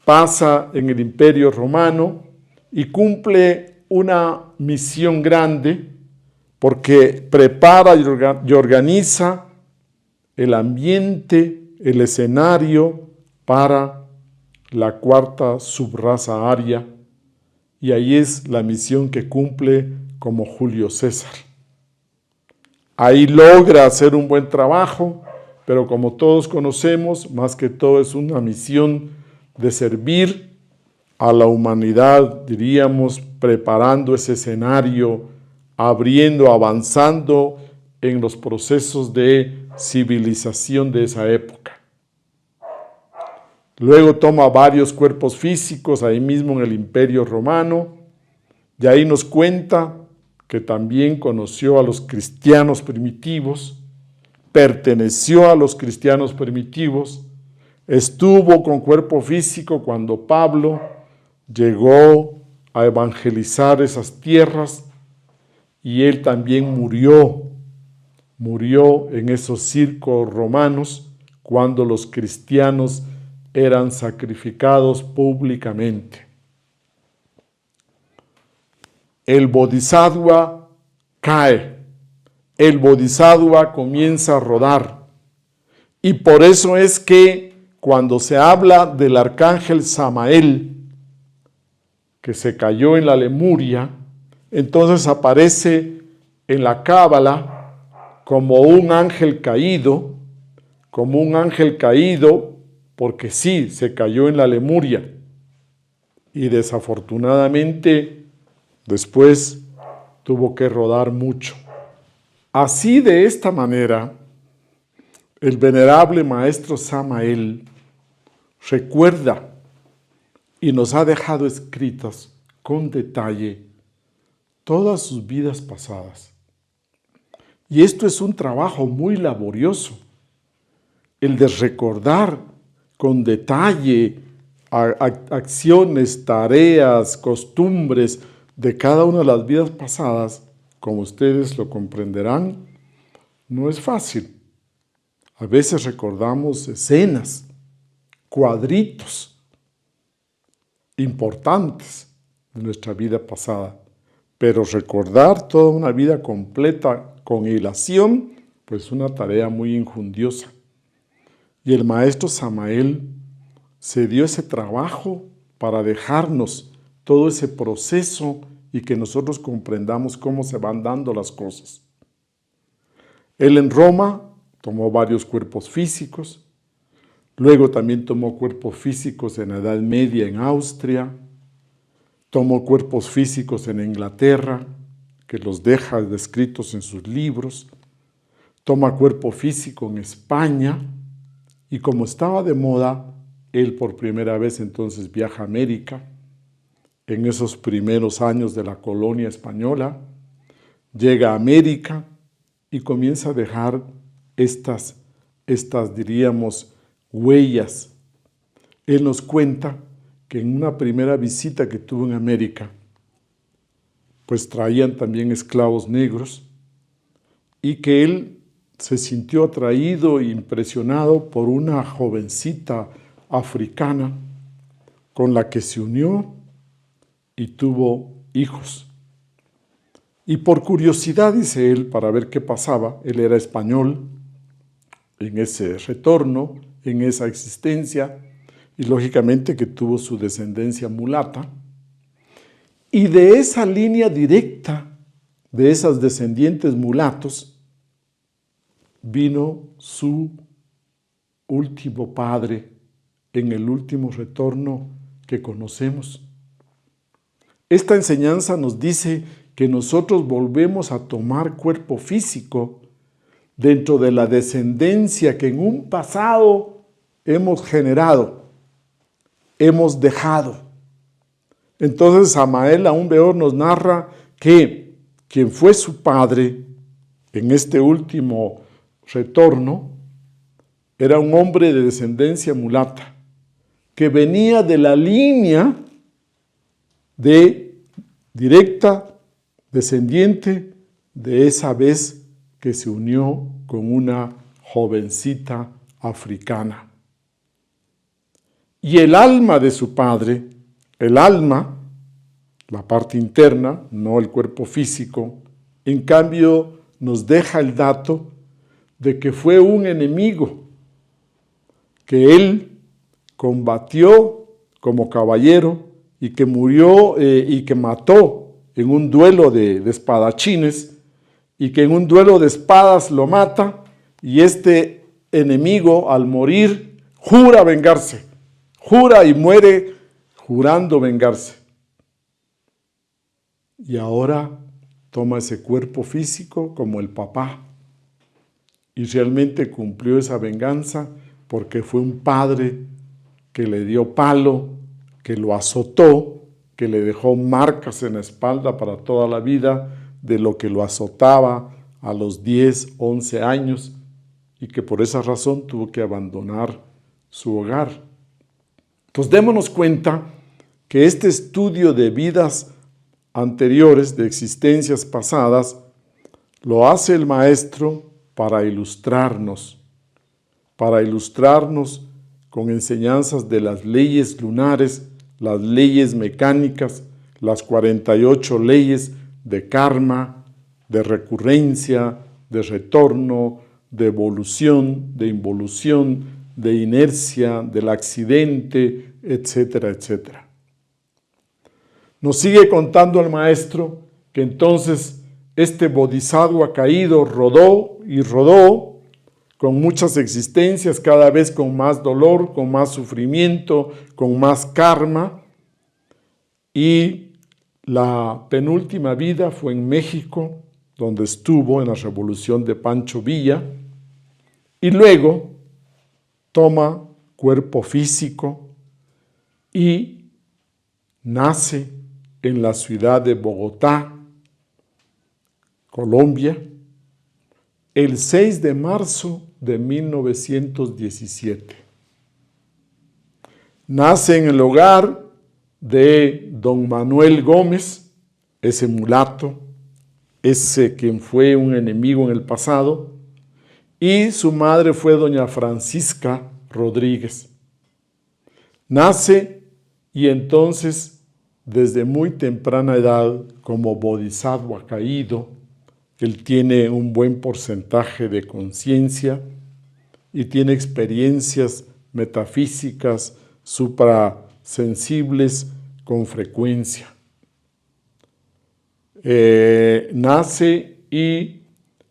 pasa en el Imperio Romano y cumple una misión grande porque prepara y organiza el ambiente, el escenario para la cuarta subraza aria, y ahí es la misión que cumple como Julio César. Ahí logra hacer un buen trabajo, pero como todos conocemos, más que todo es una misión de servir a la humanidad, diríamos, preparando ese escenario, abriendo, avanzando en los procesos de civilización de esa época. Luego toma varios cuerpos físicos ahí mismo en el Imperio Romano, y ahí nos cuenta que también conoció a los cristianos primitivos, perteneció a los cristianos primitivos, estuvo con cuerpo físico cuando Pablo llegó a evangelizar esas tierras, y él también murió en esos circos romanos cuando los cristianos eran sacrificados públicamente. El Bodhisattva cae, el Bodhisattva comienza a rodar, y por eso es que cuando se habla del arcángel Samael, que se cayó en la Lemuria, entonces aparece en la Cábala como un ángel caído, porque sí, se cayó en la Lemuria, y desafortunadamente después tuvo que rodar mucho. Así, de esta manera, el venerable maestro Samael recuerda y nos ha dejado escritas con detalle todas sus vidas pasadas. Y esto es un trabajo muy laborioso, el de recordar con detalle acciones, tareas, costumbres de cada una de las vidas pasadas. Como ustedes lo comprenderán, no es fácil. A veces recordamos escenas, cuadritos importantes de nuestra vida pasada, pero recordar toda una vida completa con hilación, pues una tarea muy injundiosa. Y el maestro Samael se dio ese trabajo para dejarnos todo ese proceso y que nosotros comprendamos cómo se van dando las cosas. Él en Roma tomó varios cuerpos físicos, luego también tomó cuerpos físicos en la Edad Media en Austria, tomó cuerpos físicos en Inglaterra, que los deja descritos en sus libros, toma cuerpo físico en España, y como estaba de moda, él por primera vez entonces viaja a América, en esos primeros años de la colonia española, llega a América y comienza a dejar estas diríamos, huellas. Él nos cuenta que en una primera visita que tuvo en América, pues traían también esclavos negros, y que él se sintió atraído e impresionado por una jovencita africana con la que se unió y tuvo hijos. Y por curiosidad, dice él, para ver qué pasaba, él era español, en ese retorno, en esa existencia, y lógicamente que tuvo su descendencia mulata, y de esa línea directa, de esas descendientes mulatos, vino su último padre en el último retorno que conocemos. Esta enseñanza nos dice que nosotros volvemos a tomar cuerpo físico dentro de la descendencia que en un pasado hemos generado, hemos dejado. Entonces Samael aún peor nos narra que quien fue su padre en este último retorno era un hombre de descendencia mulata, que venía de la línea de directa descendiente de esa vez que se unió con una jovencita africana. Y el alma de su padre, el alma, la parte interna, no el cuerpo físico, en cambio nos deja el dato de que fue un enemigo, que él combatió como caballero y que murió y que mató en un duelo de espadachines, y que en un duelo de espadas lo mata, y este enemigo al morir jura vengarse, jura y muere jurando vengarse. Y ahora toma ese cuerpo físico como el papá, y realmente cumplió esa venganza porque fue un padre que le dio palo, que lo azotó, que le dejó marcas en la espalda para toda la vida de lo que lo azotaba a los 10, 11 años, y que por esa razón tuvo que abandonar su hogar. Entonces démonos cuenta que este estudio de vidas anteriores, de existencias pasadas, lo hace el maestro para ilustrarnos con enseñanzas de las leyes lunares, las leyes mecánicas, las 48 leyes de karma, de recurrencia, de retorno, de evolución, de involución, de inercia, del accidente, etcétera, etcétera. Nos sigue contando el maestro que entonces este bodhisattva caído rodó y rodó con muchas existencias, cada vez con más dolor, con más sufrimiento, con más karma, y la penúltima vida fue en México, donde estuvo en la revolución de Pancho Villa, y luego toma cuerpo físico y nace en la ciudad de Bogotá, Colombia, el 6 de marzo de 1917. Nace en el hogar de don Manuel Gómez, ese mulato, ese quien fue un enemigo en el pasado, y su madre fue doña Francisca Rodríguez. Nace y entonces, desde muy temprana edad, como bodhisattva caído, él tiene un buen porcentaje de conciencia y tiene experiencias metafísicas suprasensibles con frecuencia. Nace y,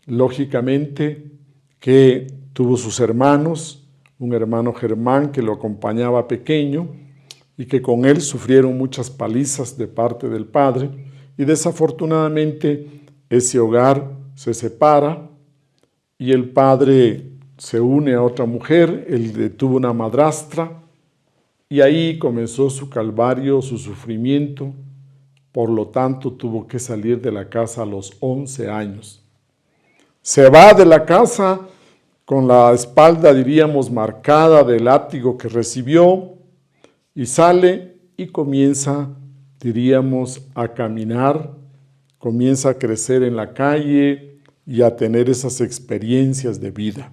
lógicamente, que tuvo sus hermanos, un hermano Germán que lo acompañaba pequeño y que con él sufrieron muchas palizas de parte del padre, y desafortunadamente ese hogar se separa y el padre se une a otra mujer. Él tuvo una madrastra y ahí comenzó su calvario, su sufrimiento. Por lo tanto, tuvo que salir de la casa a los 11 años. Se va de la casa con la espalda, diríamos, marcada del látigo que recibió, y sale y comienza, diríamos, a caminar, comienza a crecer en la calle y a tener esas experiencias de vida.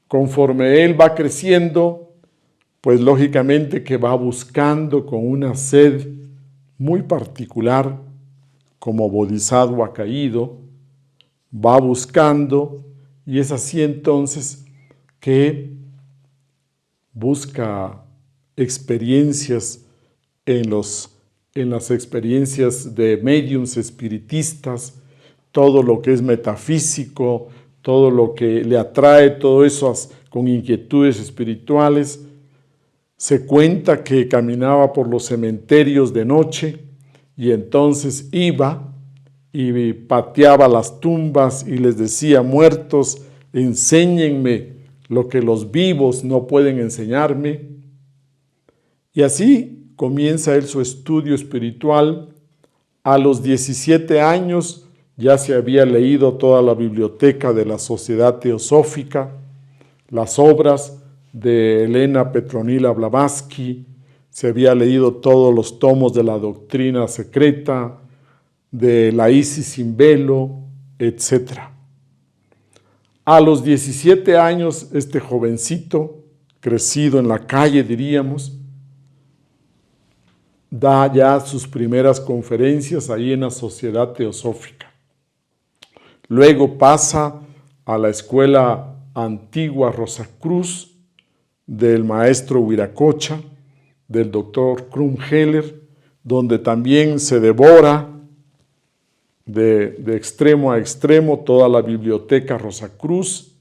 Conforme él va creciendo, pues lógicamente que va buscando con una sed muy particular, como bodhisattva caído, va buscando, y es así entonces que busca experiencias en las experiencias de médiums espiritistas, todo lo que es metafísico, todo lo que le atrae, todo eso con inquietudes espirituales. Se cuenta que caminaba por los cementerios de noche y entonces iba y pateaba las tumbas y les decía: muertos, enséñenme lo que los vivos no pueden enseñarme. Y así comienza él su estudio espiritual. A los 17 años ya se había leído toda la biblioteca de la Sociedad Teosófica, las obras de Elena Petronila Blavatsky, se había leído todos los tomos de la doctrina secreta, de la Isis sin velo, etc. A los 17 años, este jovencito, crecido en la calle, diríamos, da ya sus primeras conferencias ahí en la Sociedad Teosófica. Luego pasa a la Escuela Antigua Rosacruz, del maestro Wiracocha, del doctor Krumheller, donde también se devora de extremo a extremo toda la biblioteca Rosacruz,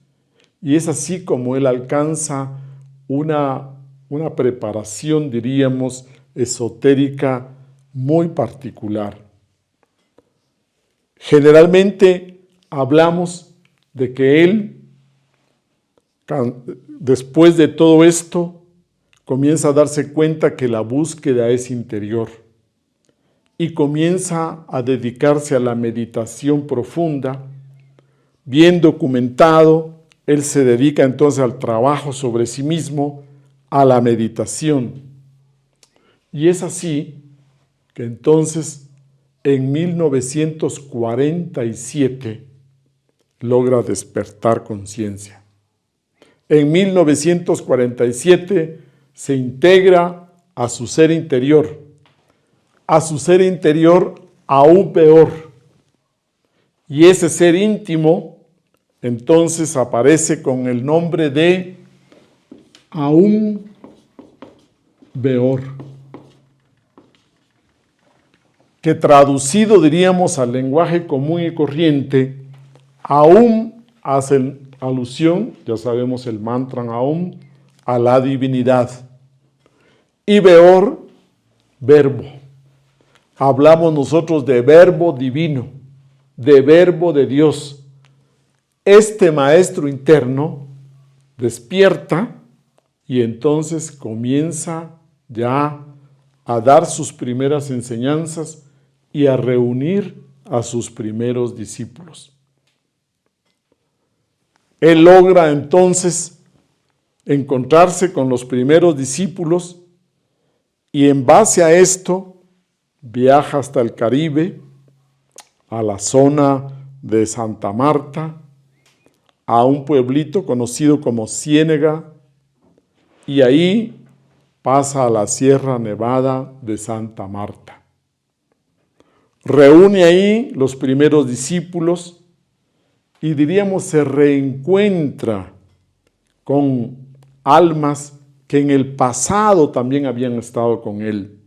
y es así como él alcanza una preparación, diríamos, esotérica muy particular. Generalmente hablamos de que él, después de todo esto, comienza a darse cuenta que la búsqueda es interior y comienza a dedicarse a la meditación profunda. Bien documentado, él se dedica entonces al trabajo sobre sí mismo, a la meditación. Y es así que entonces en 1947 logra despertar conciencia. En 1947 se integra a su ser interior aún peor. Y ese ser íntimo entonces aparece con el nombre de Aún Beor, que traducido diríamos al lenguaje común y corriente, Aún hace alusión, ya sabemos el mantra Aún, a la divinidad. Y Beor, verbo. Hablamos nosotros de verbo divino, de verbo de Dios. Este maestro interno despierta y entonces comienza ya a dar sus primeras enseñanzas y a reunir a sus primeros discípulos. Él logra entonces encontrarse con los primeros discípulos y en base a esto viaja hasta el Caribe, a la zona de Santa Marta, a un pueblito conocido como Ciénega, y ahí pasa a la Sierra Nevada de Santa Marta. Reúne ahí los primeros discípulos y diríamos se reencuentra con almas que en el pasado también habían estado con él.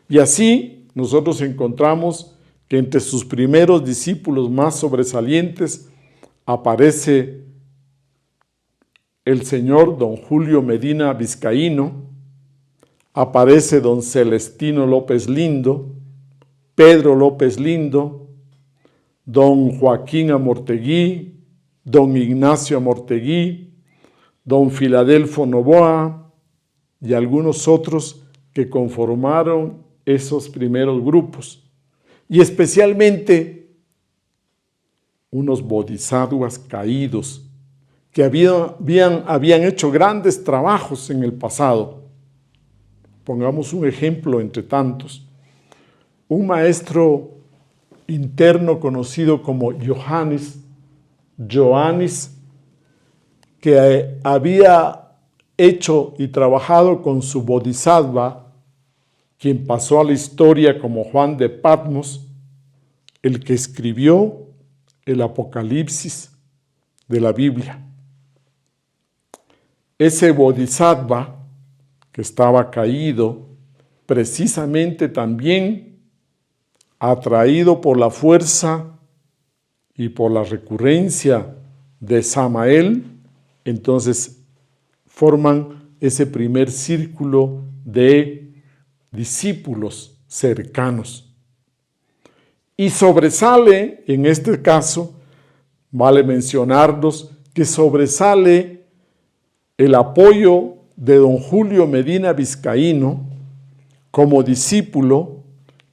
Y así nosotros encontramos que entre sus primeros discípulos más sobresalientes aparece el señor don Julio Medina Vizcaíno, aparece don Celestino López Lindo, Pedro López Lindo, don Joaquín Amortegui, don Ignacio Amortegui, don Filadelfo Novoa y algunos otros que conformaron esos primeros grupos, y especialmente unos bodhisattvas caídos que habían hecho grandes trabajos en el pasado. Pongamos un ejemplo entre tantos. Un maestro interno conocido como Johannes, que había hecho y trabajado con su bodhisattva, quien pasó a la historia como Juan de Patmos, el que escribió el Apocalipsis de la Biblia. Ese bodhisattva que estaba caído, precisamente también atraído por la fuerza y por la recurrencia de Samael, entonces forman ese primer círculo de discípulos cercanos. Y sobresale, en este caso, vale mencionarnos que sobresale el apoyo de don Julio Medina Vizcaíno como discípulo,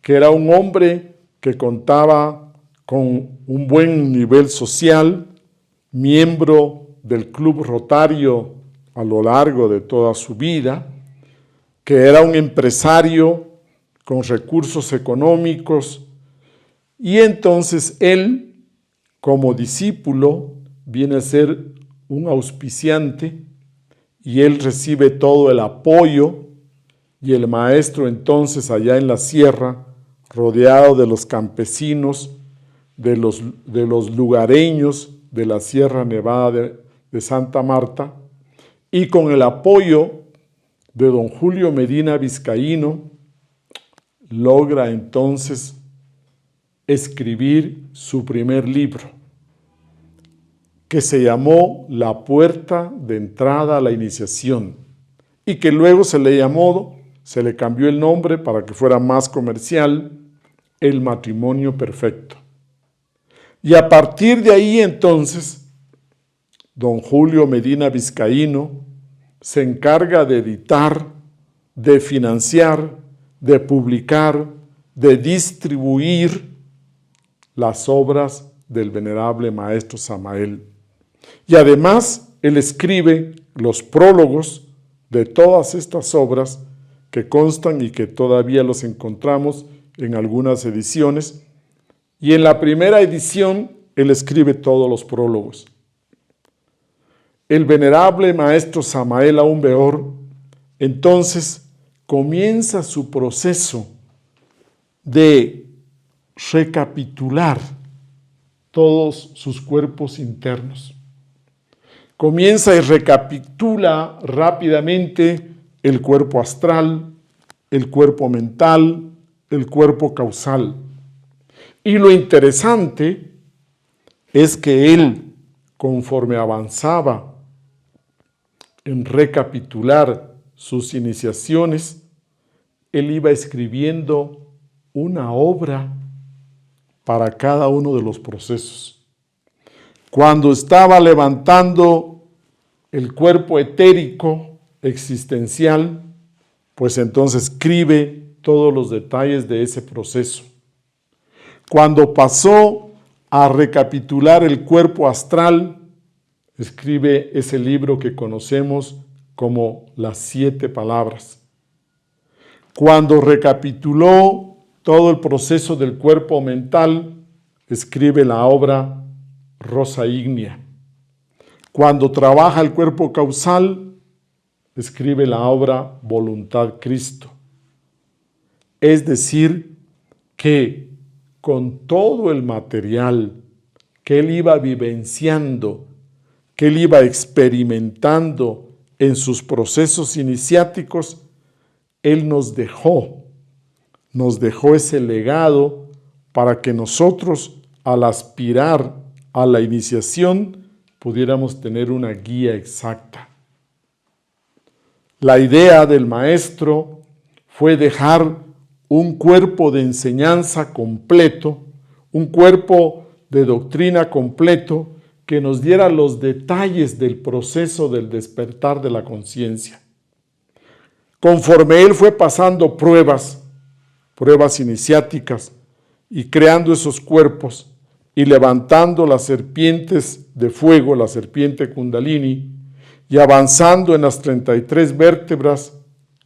que era un hombre que contaba con un buen nivel social, miembro del Club Rotario a lo largo de toda su vida, que era un empresario con recursos económicos, y entonces él, como discípulo, viene a ser un auspiciante, y él recibe todo el apoyo, y el maestro entonces allá en la sierra, rodeado de los campesinos, de los lugareños de la Sierra Nevada de Santa Marta, y con el apoyo de don Julio Medina Vizcaíno logra entonces escribir su primer libro, que se llamó La puerta de entrada a la iniciación, y que luego se le cambió el nombre para que fuera más comercial, El matrimonio perfecto. Y a partir de ahí entonces, don Julio Medina Vizcaíno se encarga de editar, de financiar, de publicar, de distribuir las obras del venerable maestro Samael. Y además, él escribe los prólogos de todas estas obras que constan y que todavía los encontramos en algunas ediciones. Y en la primera edición, él escribe todos los prólogos. El venerable maestro Samael Aún Weor, entonces, comienza su proceso de recapitular todos sus cuerpos internos. Comienza y recapitula rápidamente el cuerpo astral, el cuerpo mental, el cuerpo causal. Y lo interesante es que él, conforme avanzaba en recapitular sus iniciaciones, él iba escribiendo una obra para cada uno de los procesos. Cuando estaba levantando el cuerpo etérico existencial, pues entonces escribe todos los detalles de ese proceso. Cuando pasó a recapitular el cuerpo astral, escribe ese libro que conocemos como Las 7 palabras. Cuando recapituló todo el proceso del cuerpo mental, escribe la obra Rosa Ígnea. Cuando trabaja el cuerpo causal, escribe la obra Voluntad Cristo. Es decir, que con todo el material que él iba vivenciando, que él iba experimentando en sus procesos iniciáticos, él nos dejó ese legado para que nosotros, al aspirar a la iniciación, pudiéramos tener una guía exacta. La idea del maestro fue dejar un cuerpo de enseñanza completo, un cuerpo de doctrina completo, que nos diera los detalles del proceso del despertar de la conciencia. Conforme él fue pasando pruebas iniciáticas, y creando esos cuerpos, y levantando las serpientes de fuego, la serpiente Kundalini, y avanzando en las 33 vértebras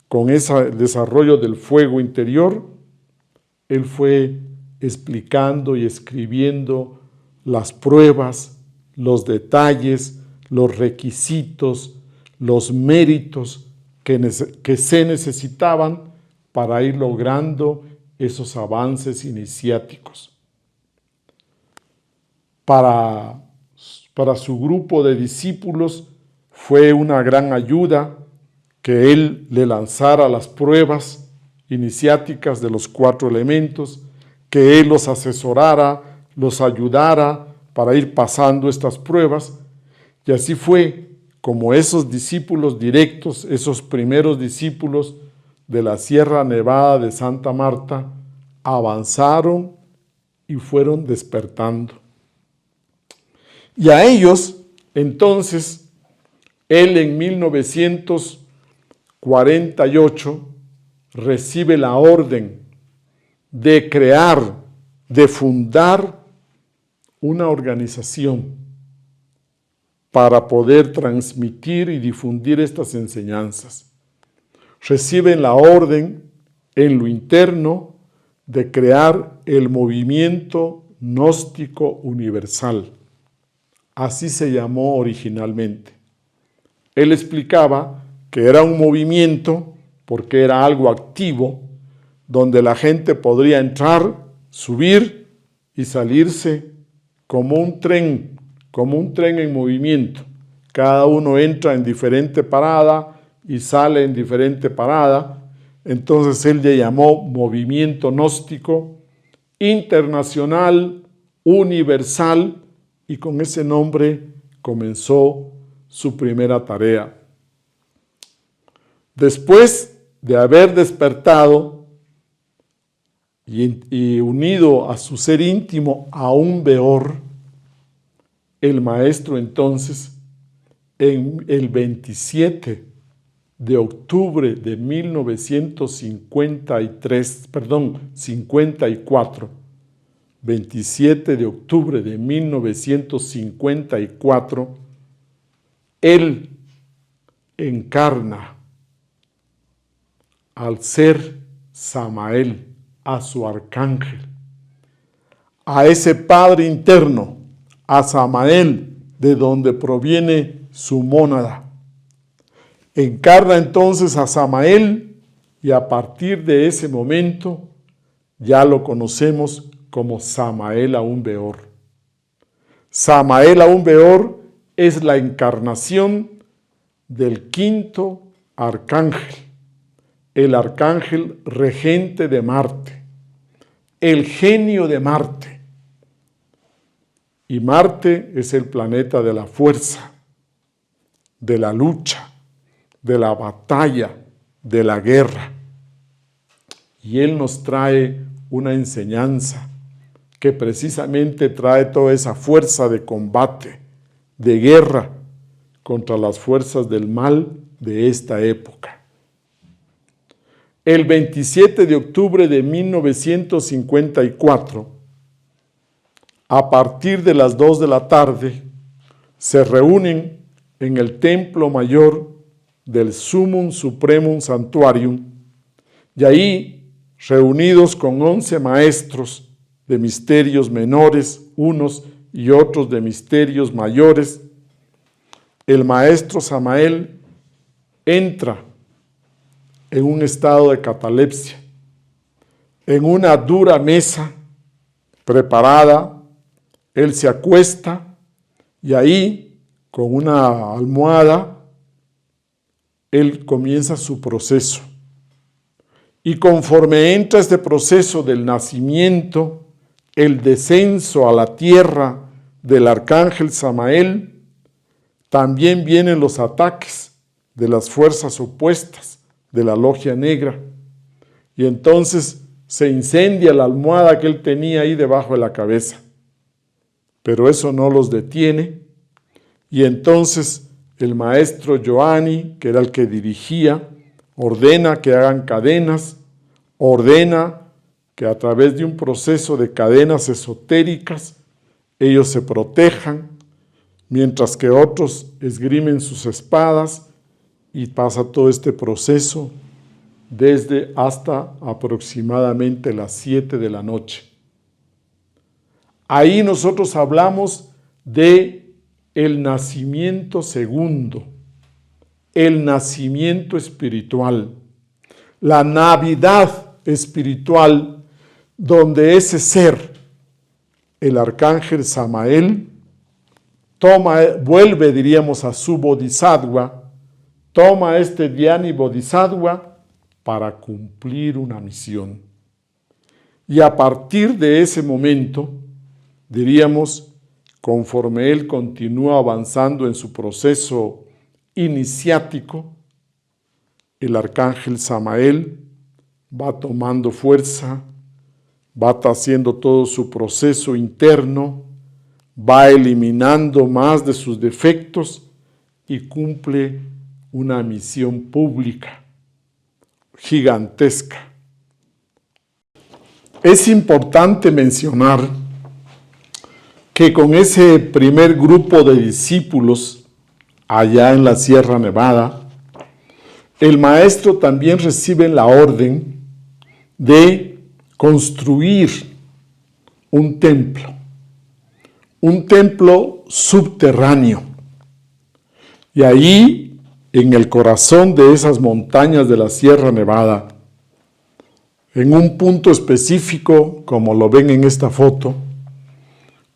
con ese desarrollo del fuego interior, él fue explicando y escribiendo las pruebas, los detalles, los requisitos, los méritos que se necesitaban para ir logrando esos avances iniciáticos. Para su grupo de discípulos fue una gran ayuda que él le lanzara las pruebas iniciáticas de los 4 elementos, que él los asesorara, los ayudara para ir pasando estas pruebas. Y así fue como esos discípulos directos, esos primeros discípulos de la Sierra Nevada de Santa Marta, avanzaron y fueron despertando. Y a ellos, entonces, él en 1948 recibe la orden de crear, de fundar una organización para poder transmitir y difundir estas enseñanzas. Reciben la orden en lo interno de crear el movimiento gnóstico universal. Así se llamó originalmente. Él explicaba que era un movimiento porque era algo activo, donde la gente podría entrar, subir y salirse como un tren en movimiento, cada uno entra en diferente parada y sale en diferente parada. Entonces él le llamó Movimiento Gnóstico Internacional, Universal, y con ese nombre comenzó su primera tarea. Después de haber despertado y unido a su ser íntimo aún peor, el maestro entonces, en el 27 de octubre de 54, 27 de octubre de 1954, él encarna al ser Samael, a su arcángel, a ese padre interno, a Samael, de donde proviene su mónada. Encarna entonces a Samael y a partir de ese momento ya lo conocemos como Samael aún peor. Samael aún peor es la encarnación del quinto arcángel, el arcángel regente de Marte, el genio de Marte. Y Marte es el planeta de la fuerza, de la lucha, de la batalla, de la guerra. Y él nos trae una enseñanza que precisamente trae toda esa fuerza de combate, de guerra contra las fuerzas del mal de esta época. El 27 de octubre de 1954, a partir de las 2 de la tarde, se reúnen en el Templo Mayor del Summum Supremum Sanctuarium, y ahí, reunidos con 11 maestros de misterios menores, unos y otros de misterios mayores, el maestro Samael entra en un estado de catalepsia, en una dura mesa preparada, él se acuesta y ahí, con una almohada, él comienza su proceso. Y conforme entra este proceso del nacimiento, el descenso a la tierra del arcángel Samael, también vienen los ataques de las fuerzas opuestas de la logia negra. Y entonces se incendia la almohada que él tenía ahí debajo de la cabeza. Pero eso no los detiene. Y entonces el maestro Joanny, que era el que dirigía, ordena que hagan cadenas, ordena que a través de un proceso de cadenas esotéricas ellos se protejan, mientras que otros esgrimen sus espadas, y pasa todo este proceso desde hasta aproximadamente las 7 de la noche. Ahí nosotros hablamos de el nacimiento segundo, el nacimiento espiritual, la Navidad espiritual, donde ese ser, el arcángel Samael, vuelve, diríamos, a su bodhisattva, toma este Dhyani Bodhisattva para cumplir una misión. Y a partir de ese momento, diríamos, conforme él continúa avanzando en su proceso iniciático, el arcángel Samael va tomando fuerza, va haciendo todo su proceso interno, va eliminando más de sus defectos y cumple una misión pública gigantesca. Es importante mencionar que con ese primer grupo de discípulos allá en la Sierra Nevada, el maestro también recibe la orden de construir un templo subterráneo. Y ahí, en el corazón de esas montañas de la Sierra Nevada, en un punto específico, como lo ven en esta foto,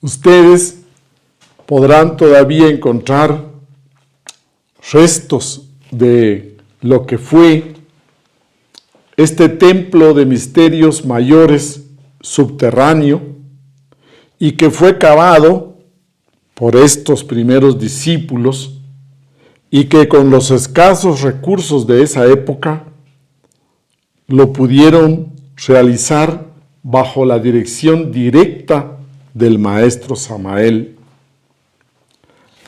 ustedes podrán todavía encontrar restos de lo que fue este templo de misterios mayores subterráneo y que fue cavado por estos primeros discípulos y que con los escasos recursos de esa época lo pudieron realizar bajo la dirección directa del maestro Samael.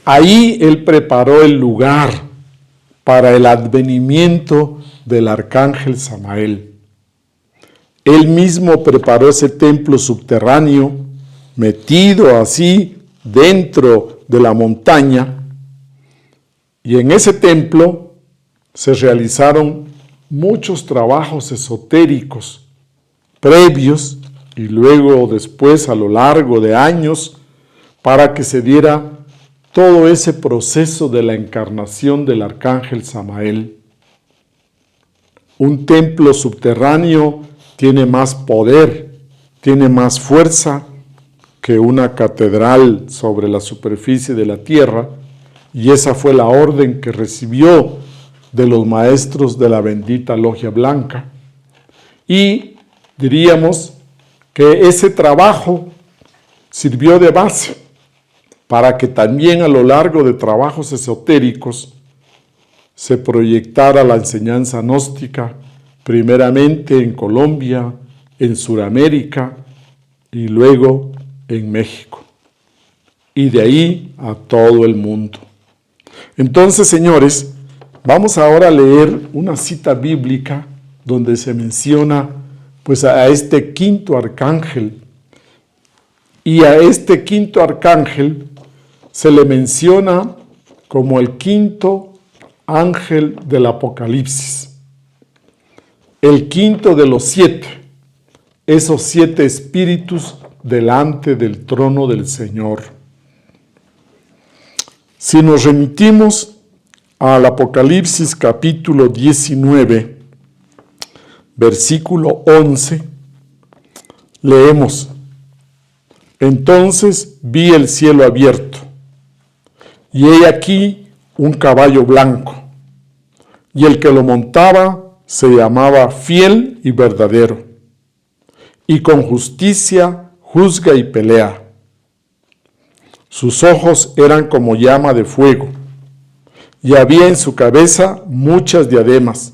Ahí él preparó el lugar para el advenimiento del arcángel Samael. Él mismo preparó ese templo subterráneo, metido así dentro de la montaña, y en ese templo se realizaron muchos trabajos esotéricos previos y luego después a lo largo de años para que se diera todo ese proceso de la encarnación del arcángel Samael. Un templo subterráneo tiene más poder, tiene más fuerza que una catedral sobre la superficie de la tierra, y esa fue la orden que recibió de los maestros de la bendita Logia Blanca. Y diríamos que ese trabajo sirvió de base para que también a lo largo de trabajos esotéricos se proyectara la enseñanza gnóstica, primeramente en Colombia, en Sudamérica y luego en México. Y de ahí a todo el mundo. Entonces, señores, vamos ahora a leer una cita bíblica donde se menciona pues a este quinto arcángel. Y a este quinto arcángel se le menciona como el quinto ángel del Apocalipsis. El quinto de los 7, esos 7 espíritus delante del trono del Señor. Si nos remitimos al Apocalipsis capítulo 19, versículo 11, leemos: Entonces vi el cielo abierto, y he aquí un caballo blanco, y el que lo montaba se llamaba Fiel y Verdadero, y con justicia juzga y pelea. Sus ojos eran como llama de fuego, y había en su cabeza muchas diademas,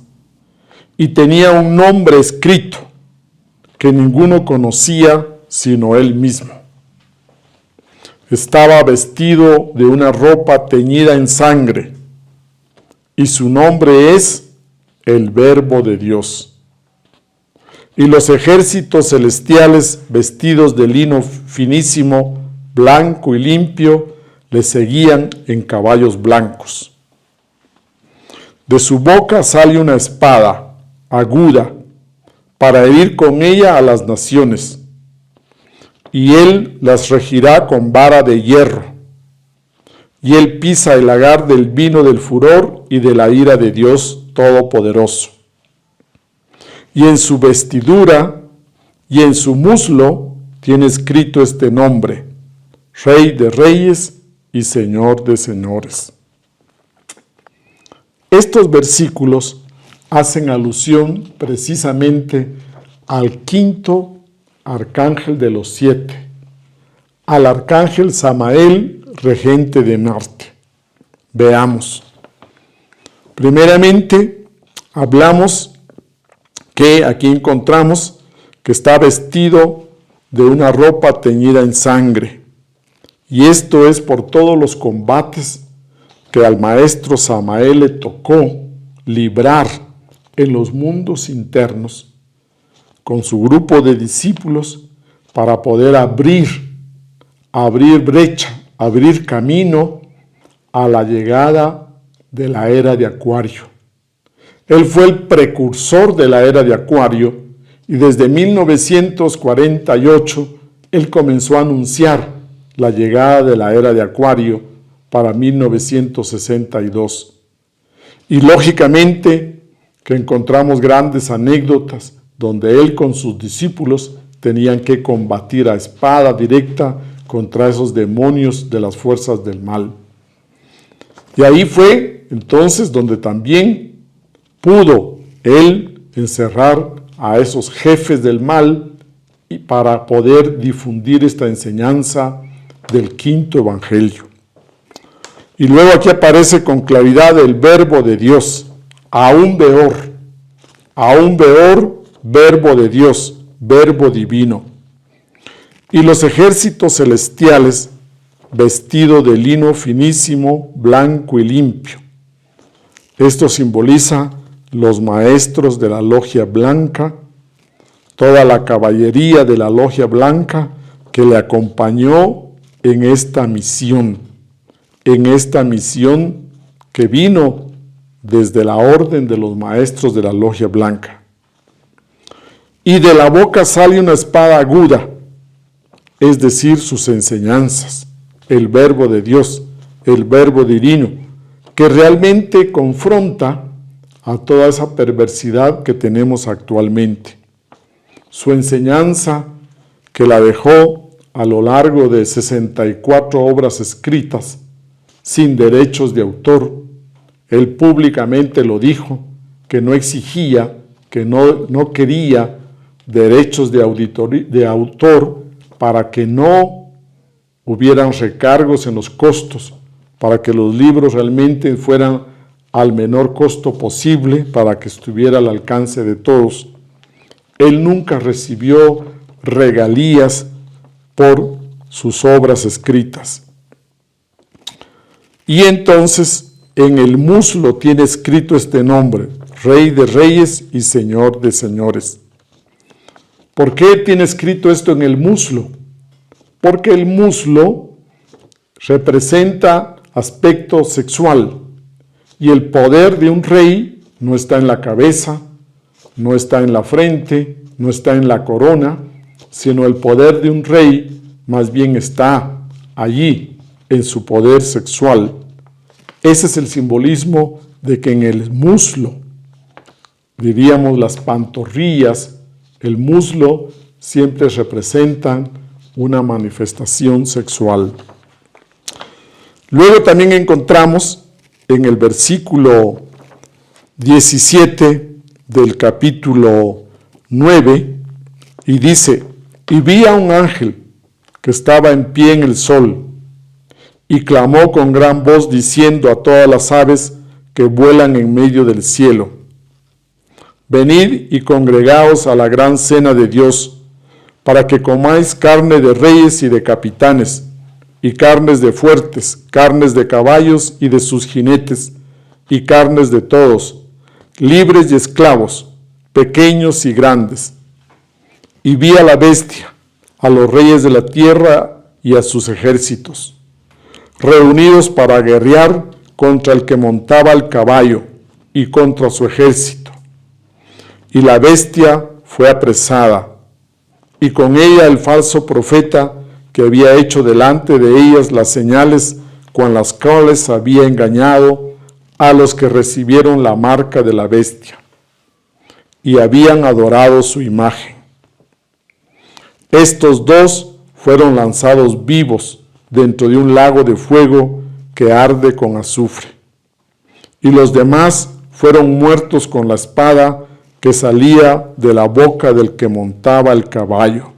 y tenía un nombre escrito que ninguno conocía sino él mismo. Estaba vestido de una ropa teñida en sangre, y su nombre es el Verbo de Dios. Y los ejércitos celestiales, vestidos de lino finísimo, blanco y limpio, le seguían en caballos blancos. De su boca sale una espada aguda para herir con ella a las naciones, y él las regirá con vara de hierro. Y él pisa el lagar del vino del furor y de la ira de Dios Todopoderoso. Y en su vestidura y en su muslo tiene escrito este nombre: Rey de Reyes y Señor de Señores. Estos versículos hacen alusión precisamente al quinto arcángel de los 7, al arcángel Samael, regente de Marte. Veamos. Primeramente, hablamos que aquí encontramos que está vestido de una ropa teñida en sangre. Y esto es por todos los combates que al maestro Samael le tocó librar en los mundos internos con su grupo de discípulos para poder abrir brecha, abrir camino a la llegada de la era de Acuario. Él fue el precursor de la era de Acuario y desde 1948 él comenzó a anunciar la llegada de la era de Acuario para 1962. Y lógicamente que encontramos grandes anécdotas donde él con sus discípulos tenían que combatir a espada directa contra esos demonios de las fuerzas del mal. Y ahí fue entonces donde también pudo él encerrar a esos jefes del mal y para poder difundir esta enseñanza del quinto evangelio. Y luego aquí aparece con claridad el verbo de Dios, aún peor, verbo de Dios, verbo divino. Y los ejércitos celestiales, vestidos de lino finísimo, blanco y limpio. Esto simboliza los maestros de la logia blanca, toda la caballería de la logia blanca que le acompañó en esta misión que vino desde la orden de los maestros de la logia blanca. Y de la boca sale una espada aguda, es decir, sus enseñanzas, el verbo de Dios, el verbo divino, que realmente confronta a toda esa perversidad que tenemos actualmente. Su enseñanza, que la dejó a lo largo de 64 obras escritas, sin derechos de autor, él públicamente lo dijo, que no exigía, que no quería derechos de autor para que no hubieran recargos en los costos, para que los libros realmente fueran al menor costo posible, para que estuviera al alcance de todos. Él nunca recibió regalías por sus obras escritas. Y entonces en el muslo tiene escrito este nombre, Rey de Reyes y Señor de Señores. ¿Por qué tiene escrito esto en el muslo? Porque el muslo representa aspecto sexual y el poder de un rey no está en la cabeza, no está en la frente, no está en la corona, sino el poder de un rey más bien está allí, en su poder sexual. Ese es el simbolismo de que en el muslo, diríamos las pantorrillas, el muslo siempre representan una manifestación sexual. Luego también encontramos en el versículo 17 del capítulo 9, y dice, y vi a un ángel que estaba en pie en el sol, y clamó con gran voz diciendo a todas las aves que vuelan en medio del cielo, venid y congregaos a la gran cena de Dios, para que comáis carne de reyes y de capitanes, y carnes de fuertes, carnes de caballos y de sus jinetes, y carnes de todos, libres y esclavos, pequeños y grandes. Y vi a la bestia, a los reyes de la tierra y a sus ejércitos, reunidos para guerrear contra el que montaba el caballo y contra su ejército. Y la bestia fue apresada, y con ella el falso profeta que había hecho delante de ellas las señales con las cuales había engañado a los que recibieron la marca de la bestia y habían adorado su imagen. Estos dos fueron lanzados vivos dentro de un lago de fuego que arde con azufre. Y los demás fueron muertos con la espada que salía de la boca del que montaba el caballo.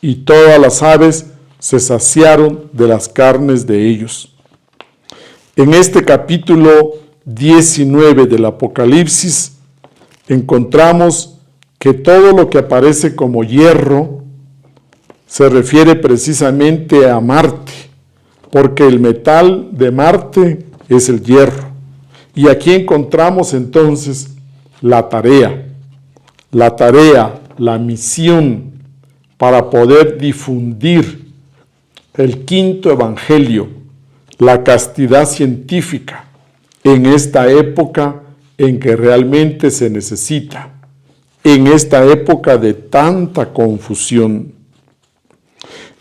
Y todas las aves se saciaron de las carnes de ellos. En este capítulo 19 del Apocalipsis encontramos que todo lo que aparece como hierro se refiere precisamente a Marte, porque el metal de Marte es el hierro. Y aquí encontramos entonces la tarea, la misión para poder difundir el quinto evangelio, la castidad científica, en esta época en que realmente se necesita, en esta época de tanta confusión.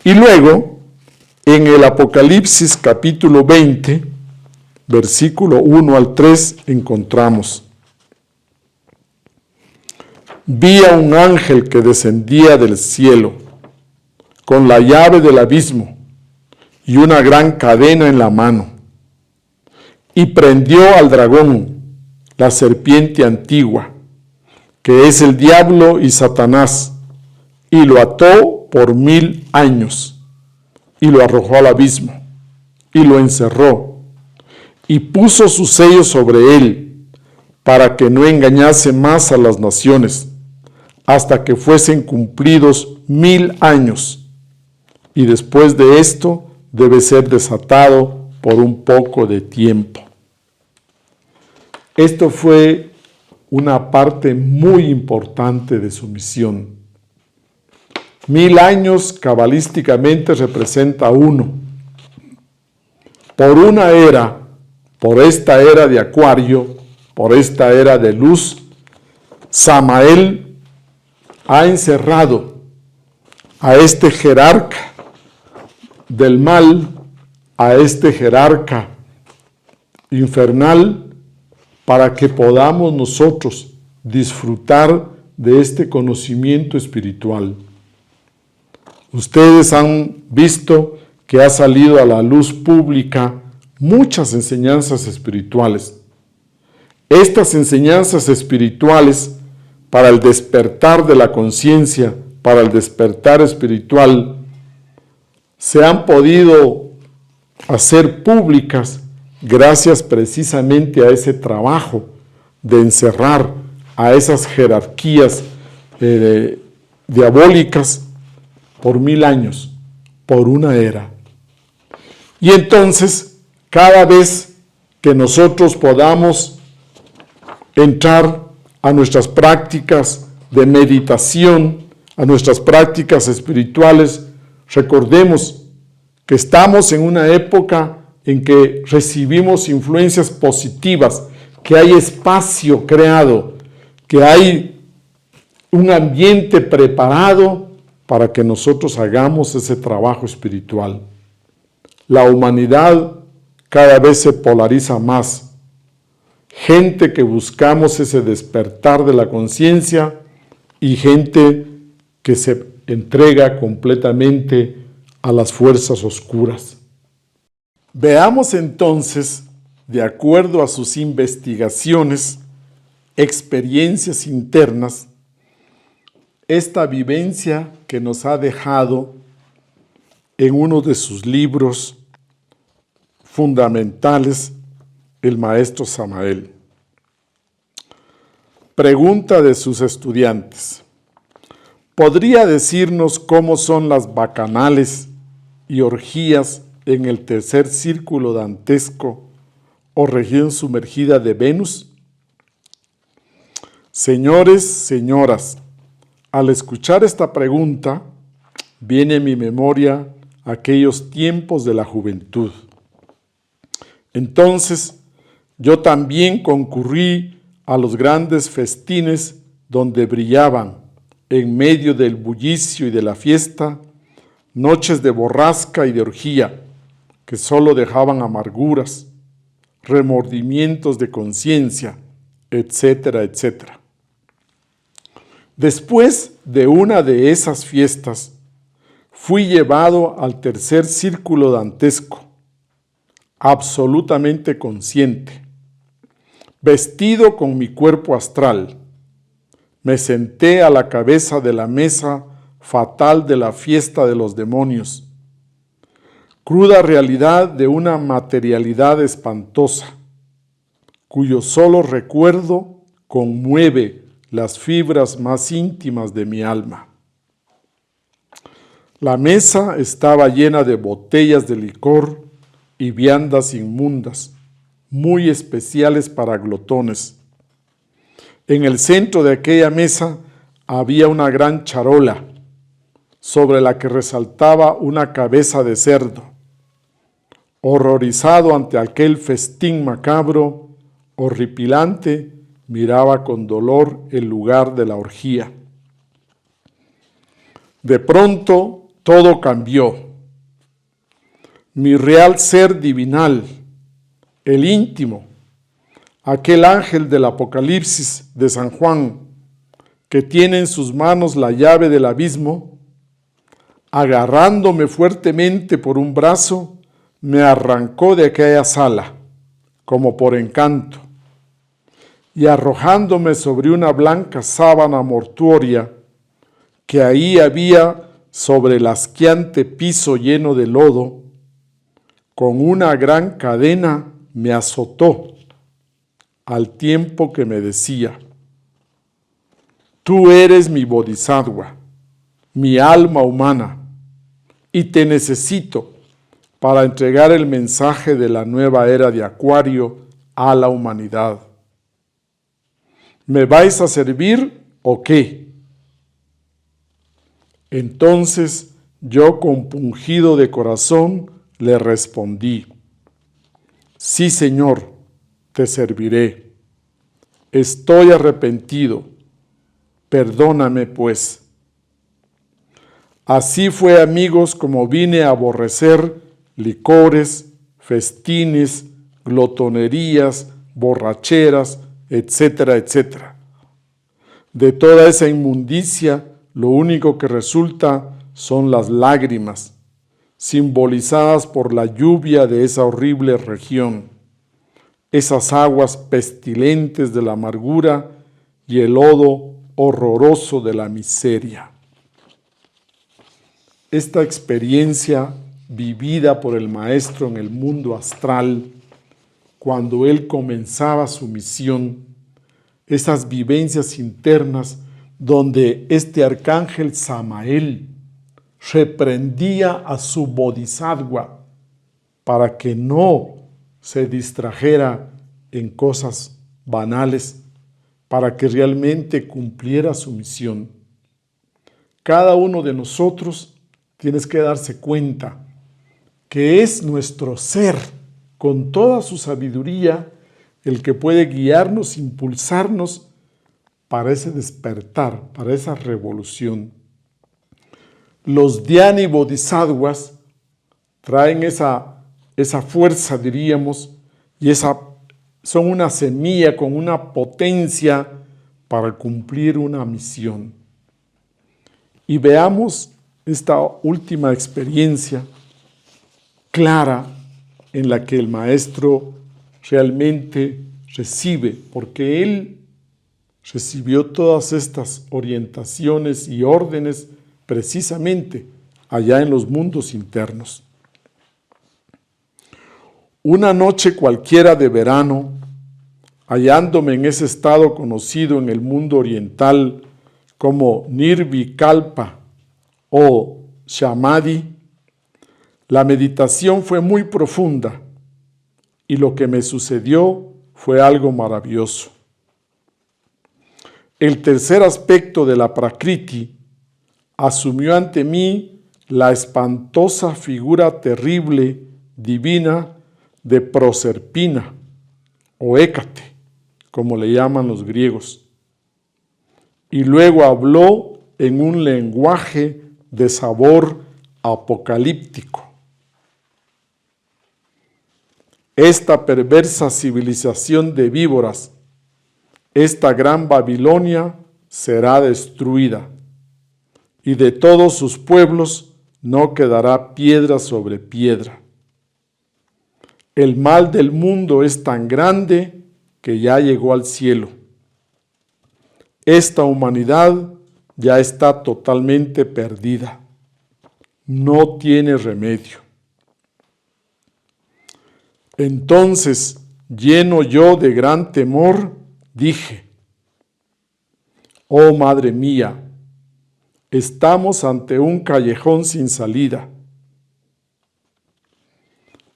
Y luego, en el Apocalipsis capítulo 20, versículo 1 al 3, encontramos: vi a un ángel que descendía del cielo, con la llave del abismo y una gran cadena en la mano. y prendió al dragón, la serpiente antigua, que es el diablo y Satanás, y lo ató por 1000 años, y lo arrojó al abismo, y lo encerró, y puso su sello sobre él, para que no engañase más a las naciones, hasta que fuesen cumplidos 1000 años, y después de esto debe ser desatado por un poco de tiempo. Esto fue una parte muy importante de su misión. 1000 años cabalísticamente representa uno. Por una era, por esta era de Acuario, por esta era de luz, Samael ha encerrado a este jerarca del mal, a este jerarca infernal, para que podamos nosotros disfrutar de este conocimiento espiritual. Ustedes han visto que ha salido a la luz pública muchas enseñanzas espirituales. Estas enseñanzas espirituales para el despertar de la conciencia, para el despertar espiritual, se han podido hacer públicas gracias precisamente a ese trabajo de encerrar a esas jerarquías diabólicas por 1000 años, por una era. Y entonces, cada vez que nosotros podamos entrar a nuestras prácticas de meditación, a nuestras prácticas espirituales, recordemos que estamos en una época en que recibimos influencias positivas, que hay espacio creado, que hay un ambiente preparado para que nosotros hagamos ese trabajo espiritual. La humanidad cada vez se polariza más. Gente que buscamos ese despertar de la conciencia y gente que se entrega completamente a las fuerzas oscuras. Veamos entonces, de acuerdo a sus investigaciones, experiencias internas, esta vivencia que nos ha dejado en uno de sus libros fundamentales, el maestro Samael. Pregunta de sus estudiantes: ¿podría decirnos cómo son las bacanales y orgías en el tercer círculo dantesco o región sumergida de Venus? Señores, señoras, al escuchar esta pregunta, viene a mi memoria aquellos tiempos de la juventud. Entonces, yo también concurrí a los grandes festines donde brillaban, en medio del bullicio y de la fiesta, noches de borrasca y de orgía, que solo dejaban amarguras, remordimientos de conciencia, etcétera, etcétera. Después de una de esas fiestas, fui llevado al tercer círculo dantesco, absolutamente consciente, vestido con mi cuerpo astral. Me senté a la cabeza de la mesa fatal de la fiesta de los demonios, cruda realidad de una materialidad espantosa, cuyo solo recuerdo conmueve las fibras más íntimas de mi alma. La mesa estaba llena de botellas de licor y viandas inmundas, muy especiales para glotones. En el centro de aquella mesa había una gran charola, sobre la que resaltaba una cabeza de cerdo. Horrorizado ante aquel festín macabro, horripilante, miraba con dolor el lugar de la orgía. De pronto todo cambió. Mi real ser divinal, el íntimo, aquel ángel del Apocalipsis de San Juan, que tiene en sus manos la llave del abismo, agarrándome fuertemente por un brazo, me arrancó de aquella sala, como por encanto, y arrojándome sobre una blanca sábana mortuoria que ahí había sobre el asqueante piso lleno de lodo, con una gran cadena me azotó, al tiempo que me decía: tú eres mi bodhisattva, mi alma humana, y te necesito para entregar el mensaje de la nueva era de Acuario a la humanidad. ¿Me vais a servir o qué? Entonces yo, compungido de corazón, le respondí: sí, Señor, te serviré. Estoy arrepentido. Perdóname, pues. Así fue, amigos, como vine a aborrecer licores, festines, glotonerías, borracheras, etcétera, etcétera. De toda esa inmundicia, lo único que resulta son las lágrimas, simbolizadas por la lluvia de esa horrible región, esas aguas pestilentes de la amargura y el lodo horroroso de la miseria. Esta experiencia vivida por el maestro en el mundo astral, cuando él comenzaba su misión, esas vivencias internas donde este arcángel Samael reprendía a su bodhisattva para que no se distrajera en cosas banales, para que realmente cumpliera su misión. Cada uno de nosotros tiene que darse cuenta que es nuestro ser, con toda su sabiduría, el que puede guiarnos, impulsarnos para ese despertar, para esa revolución. Los Dhyani Bodhisattvas traen esa fuerza, diríamos, y son una semilla con una potencia para cumplir una misión. Y veamos esta última experiencia clara en la que el maestro realmente recibe, porque él recibió todas estas orientaciones y órdenes precisamente allá en los mundos internos. Una noche cualquiera de verano, hallándome en ese estado conocido en el mundo oriental como Nirvikalpa o Samadhi, la meditación fue muy profunda y lo que me sucedió fue algo maravilloso. El tercer aspecto de la Prakriti asumió ante mí la espantosa figura terrible, divina, de Proserpina o Hécate, como le llaman los griegos. Y luego habló en un lenguaje de sabor apocalíptico. Esta perversa civilización de víboras, esta gran Babilonia, será destruida, y de todos sus pueblos no quedará piedra sobre piedra. El mal del mundo es tan grande que ya llegó al cielo. Esta humanidad ya está totalmente perdida. No tiene remedio. Entonces, lleno yo de gran temor, dije: oh madre mía, estamos ante un callejón sin salida.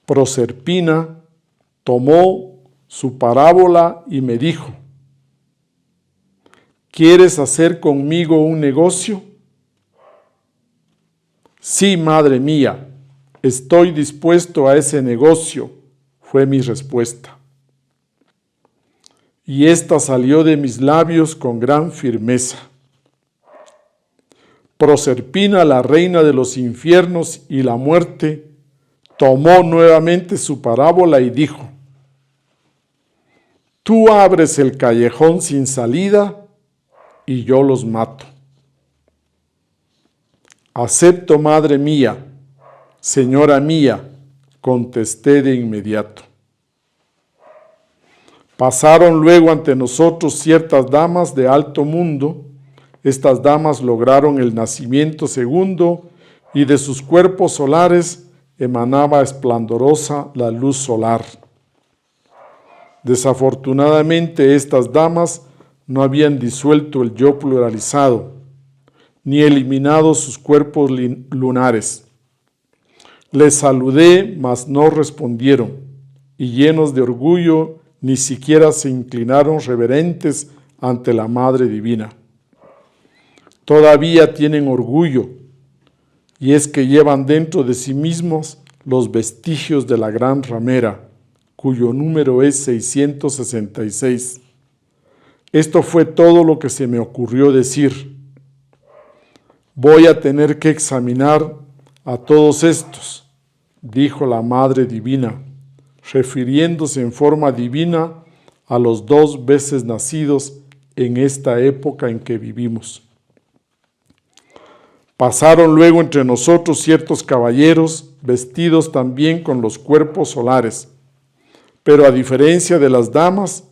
Proserpina tomó su parábola y me dijo: ¿quieres hacer conmigo un negocio? Sí, madre mía, estoy dispuesto a ese negocio, fue mi respuesta. Y esta salió de mis labios con gran firmeza. Proserpina, la reina de los infiernos y la muerte, tomó nuevamente su parábola y dijo: tú abres el callejón sin salida y yo los mato. Acepto, madre mía, señora mía, contesté de inmediato. Pasaron luego ante nosotros ciertas damas de alto mundo. Estas damas lograron el nacimiento segundo y de sus cuerpos solares emanaba esplendorosa la luz solar. Desafortunadamente estas damas no habían disuelto el yo pluralizado, ni eliminado sus cuerpos lunares. Les saludé, mas no respondieron, y llenos de orgullo, ni siquiera se inclinaron reverentes ante la Madre Divina. Todavía tienen orgullo, y es que llevan dentro de sí mismos los vestigios de la gran ramera, cuyo número es 666. Esto fue todo lo que se me ocurrió decir. Voy a tener que examinar a todos estos, dijo la Madre Divina, refiriéndose en forma divina a los 2 veces nacidos en esta época en que vivimos. Pasaron luego entre nosotros ciertos caballeros, vestidos también con los cuerpos solares, pero a diferencia de las damas,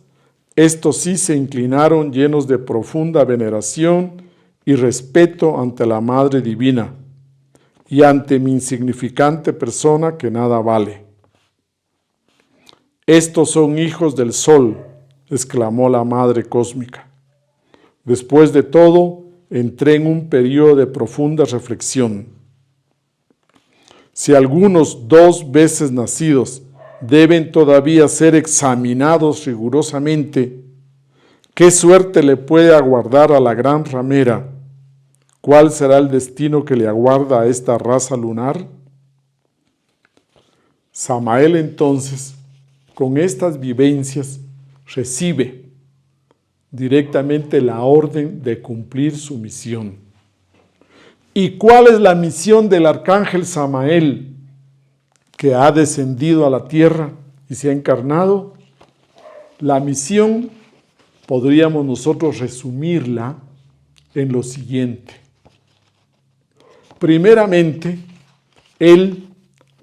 estos sí se inclinaron llenos de profunda veneración y respeto ante la Madre Divina y ante mi insignificante persona que nada vale. Estos son hijos del sol, exclamó la Madre Cósmica. Después de todo, entré en un periodo de profunda reflexión. Si algunos 2 veces nacidos deben todavía ser examinados rigurosamente, ¿qué suerte le puede aguardar a la gran ramera? ¿Cuál será el destino que le aguarda a esta raza lunar? Samael entonces, con estas vivencias, recibe directamente la orden de cumplir su misión. ¿Y cuál es la misión del arcángel Samael, que ha descendido a la tierra y se ha encarnado? La misión podríamos nosotros resumirla en lo siguiente. Primeramente, él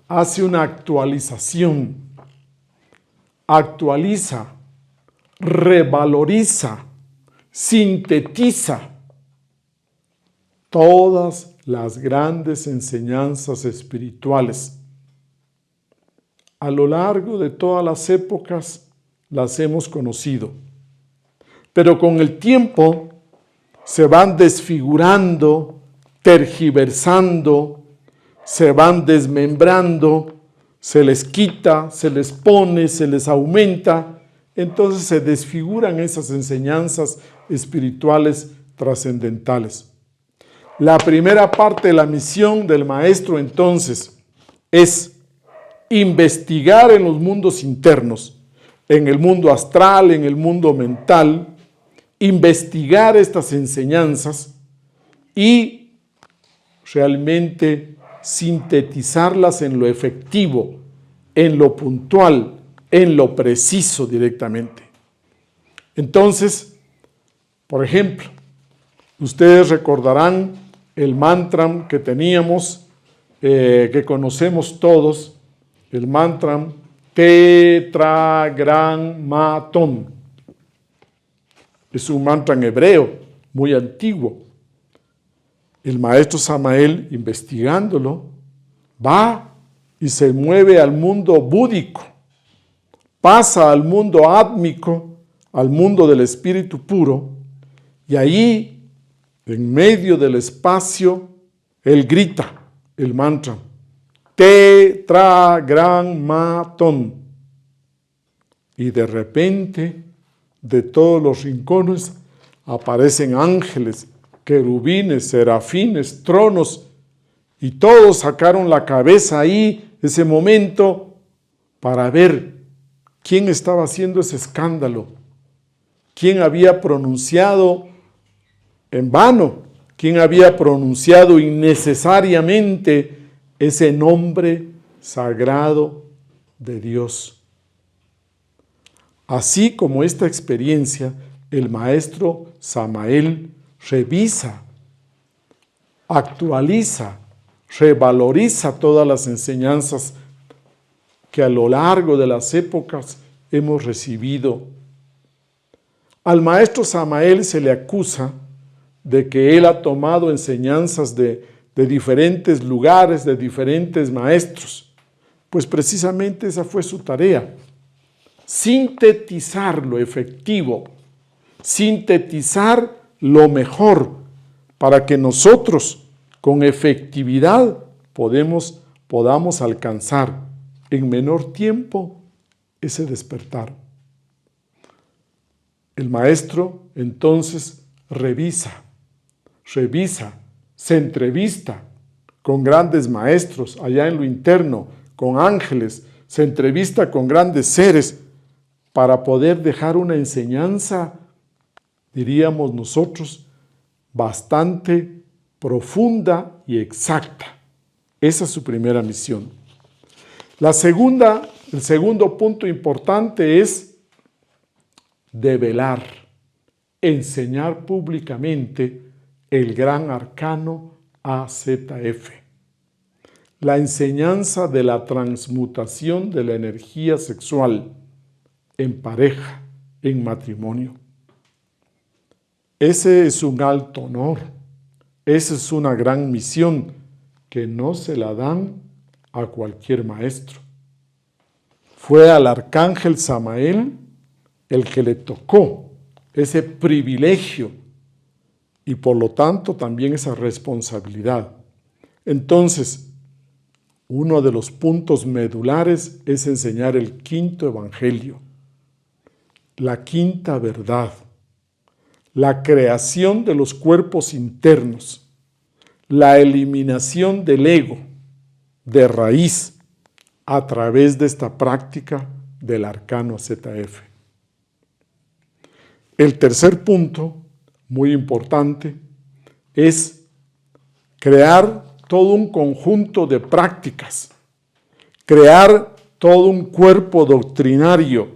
hace una actualización, actualiza, revaloriza, sintetiza todas las grandes enseñanzas espirituales. A lo largo de todas las épocas las hemos conocido, pero con el tiempo se van desfigurando, tergiversando, se van desmembrando, se les quita, se les pone, se les aumenta, entonces se desfiguran esas enseñanzas espirituales trascendentales. La primera parte de la misión del maestro entonces es investigar en los mundos internos, en el mundo astral, en el mundo mental, investigar estas enseñanzas y realmente sintetizarlas en lo efectivo, en lo puntual, en lo preciso directamente. Entonces, por ejemplo, ustedes recordarán el mantra que teníamos, que conocemos todos, el mantra Tetragrammaton. Es un mantra en hebreo, muy antiguo. El maestro Samael, investigándolo, va y se mueve al mundo búdico, pasa al mundo átmico, al mundo del espíritu puro, y ahí, en medio del espacio, él grita el mantra, Tetragrammaton. Y de repente, de todos los rincones, aparecen ángeles, querubines, serafines, tronos, y todos sacaron la cabeza ahí, ese momento, para ver quién estaba haciendo ese escándalo, quién había pronunciado en vano, quién había pronunciado innecesariamente ese nombre sagrado de Dios. Así como esta experiencia, el maestro Samael revisa, actualiza, revaloriza todas las enseñanzas que a lo largo de las épocas hemos recibido Al maestro Samael se le acusa de que él ha tomado enseñanzas de diferentes lugares, de diferentes maestros. Pues precisamente esa fue su tarea. Sintetizar lo efectivo, sintetizar lo mejor, para que nosotros con efectividad podamos alcanzar en menor tiempo ese despertar. El maestro entonces revisa, se entrevista con grandes maestros allá en lo interno, con ángeles, se entrevista con grandes seres para poder dejar una enseñanza, diríamos nosotros, bastante profunda y exacta. Esa es su primera misión. El segundo punto importante es develar, enseñar públicamente el gran arcano AZF. La enseñanza de la transmutación de la energía sexual en pareja, en matrimonio. Ese es un alto honor, esa es una gran misión que no se la dan a cualquier maestro. Fue al arcángel Samael el que le tocó ese privilegio y por lo tanto también esa responsabilidad. Entonces, uno de los puntos medulares es enseñar el quinto evangelio, la quinta verdad, la creación de los cuerpos internos, la eliminación del ego de raíz a través de esta práctica del arcano AZF. El tercer punto, muy importante, es crear todo un conjunto de prácticas, crear todo un cuerpo doctrinario,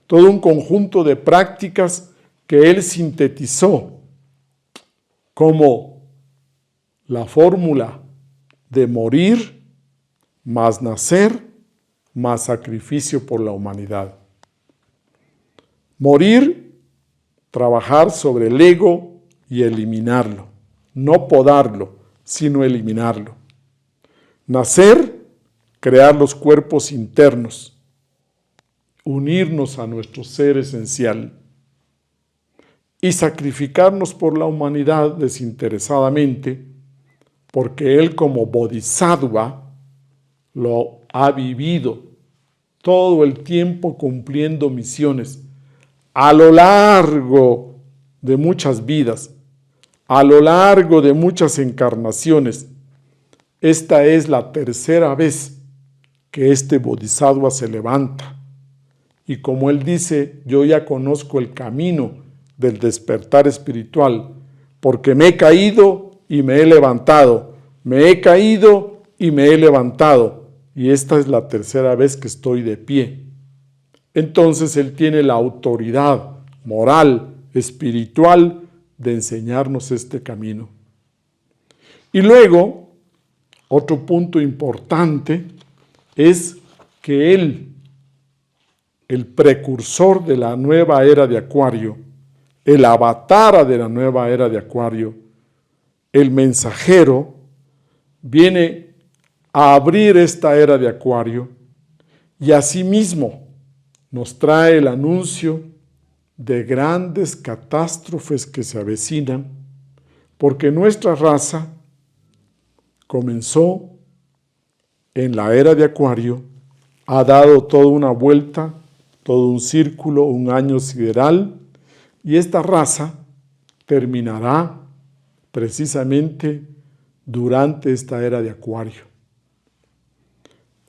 todo un conjunto de prácticas que él sintetizó como la fórmula de morir, más nacer, más sacrificio por la humanidad. Morir, trabajar sobre el ego y eliminarlo, no podarlo, sino eliminarlo. Nacer, crear los cuerpos internos, unirnos a nuestro ser esencial y sacrificarnos por la humanidad desinteresadamente, porque él como bodhisattva lo ha vivido todo el tiempo cumpliendo misiones a lo largo de muchas vidas, a lo largo de muchas encarnaciones. Esta es la tercera vez que este bodhisattva se levanta. Y como él dice, yo ya conozco el camino del despertar espiritual, porque me he caído y me he levantado, me he caído y me he levantado, y esta es la tercera vez que estoy de pie. Entonces él tiene la autoridad moral, espiritual, de enseñarnos este camino. Y luego, otro punto importante es que él, el precursor de la nueva era de Acuario, el avatar de la nueva era de Acuario, el mensajero, viene a abrir esta era de Acuario y asimismo nos trae el anuncio de grandes catástrofes que se avecinan, porque nuestra raza comenzó en la era de Acuario, ha dado toda una vuelta, todo un círculo, un año sideral, y esta raza terminará precisamente durante esta era de Acuario.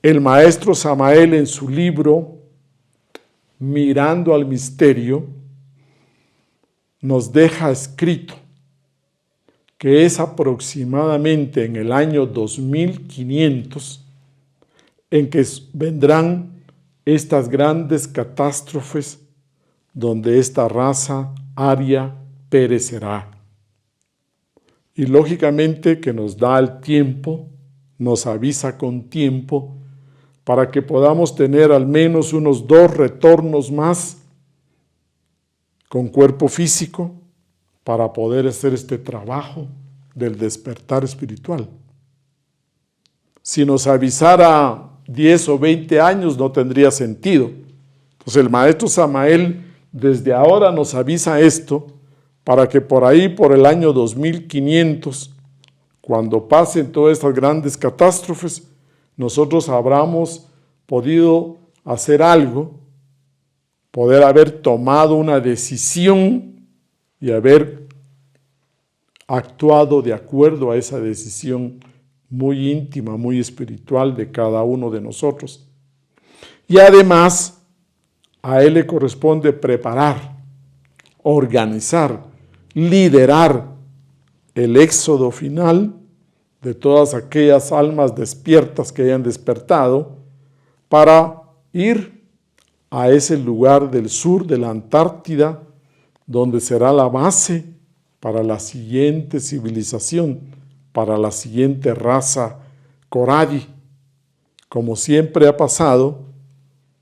El maestro Samael en su libro Mirando al Misterio nos deja escrito que es aproximadamente en el año 2500 en que vendrán estas grandes catástrofes donde esta raza aria perecerá. Y lógicamente que nos da el tiempo, nos avisa con tiempo, para que podamos tener al menos unos 2 retornos más con cuerpo físico para poder hacer este trabajo del despertar espiritual. Si nos avisara 10 o 20 años no tendría sentido. Entonces el maestro Samael desde ahora nos avisa esto para que por ahí, por el año 2500, cuando pasen todas estas grandes catástrofes, nosotros habramos podido hacer algo, poder haber tomado una decisión y haber actuado de acuerdo a esa decisión muy íntima, muy espiritual de cada uno de nosotros. Y además, a él le corresponde preparar, organizar, liderar el éxodo final de todas aquellas almas despiertas que hayan despertado para ir a ese lugar del sur de la Antártida, donde será la base para la siguiente civilización, para la siguiente raza Coradi. Como siempre ha pasado,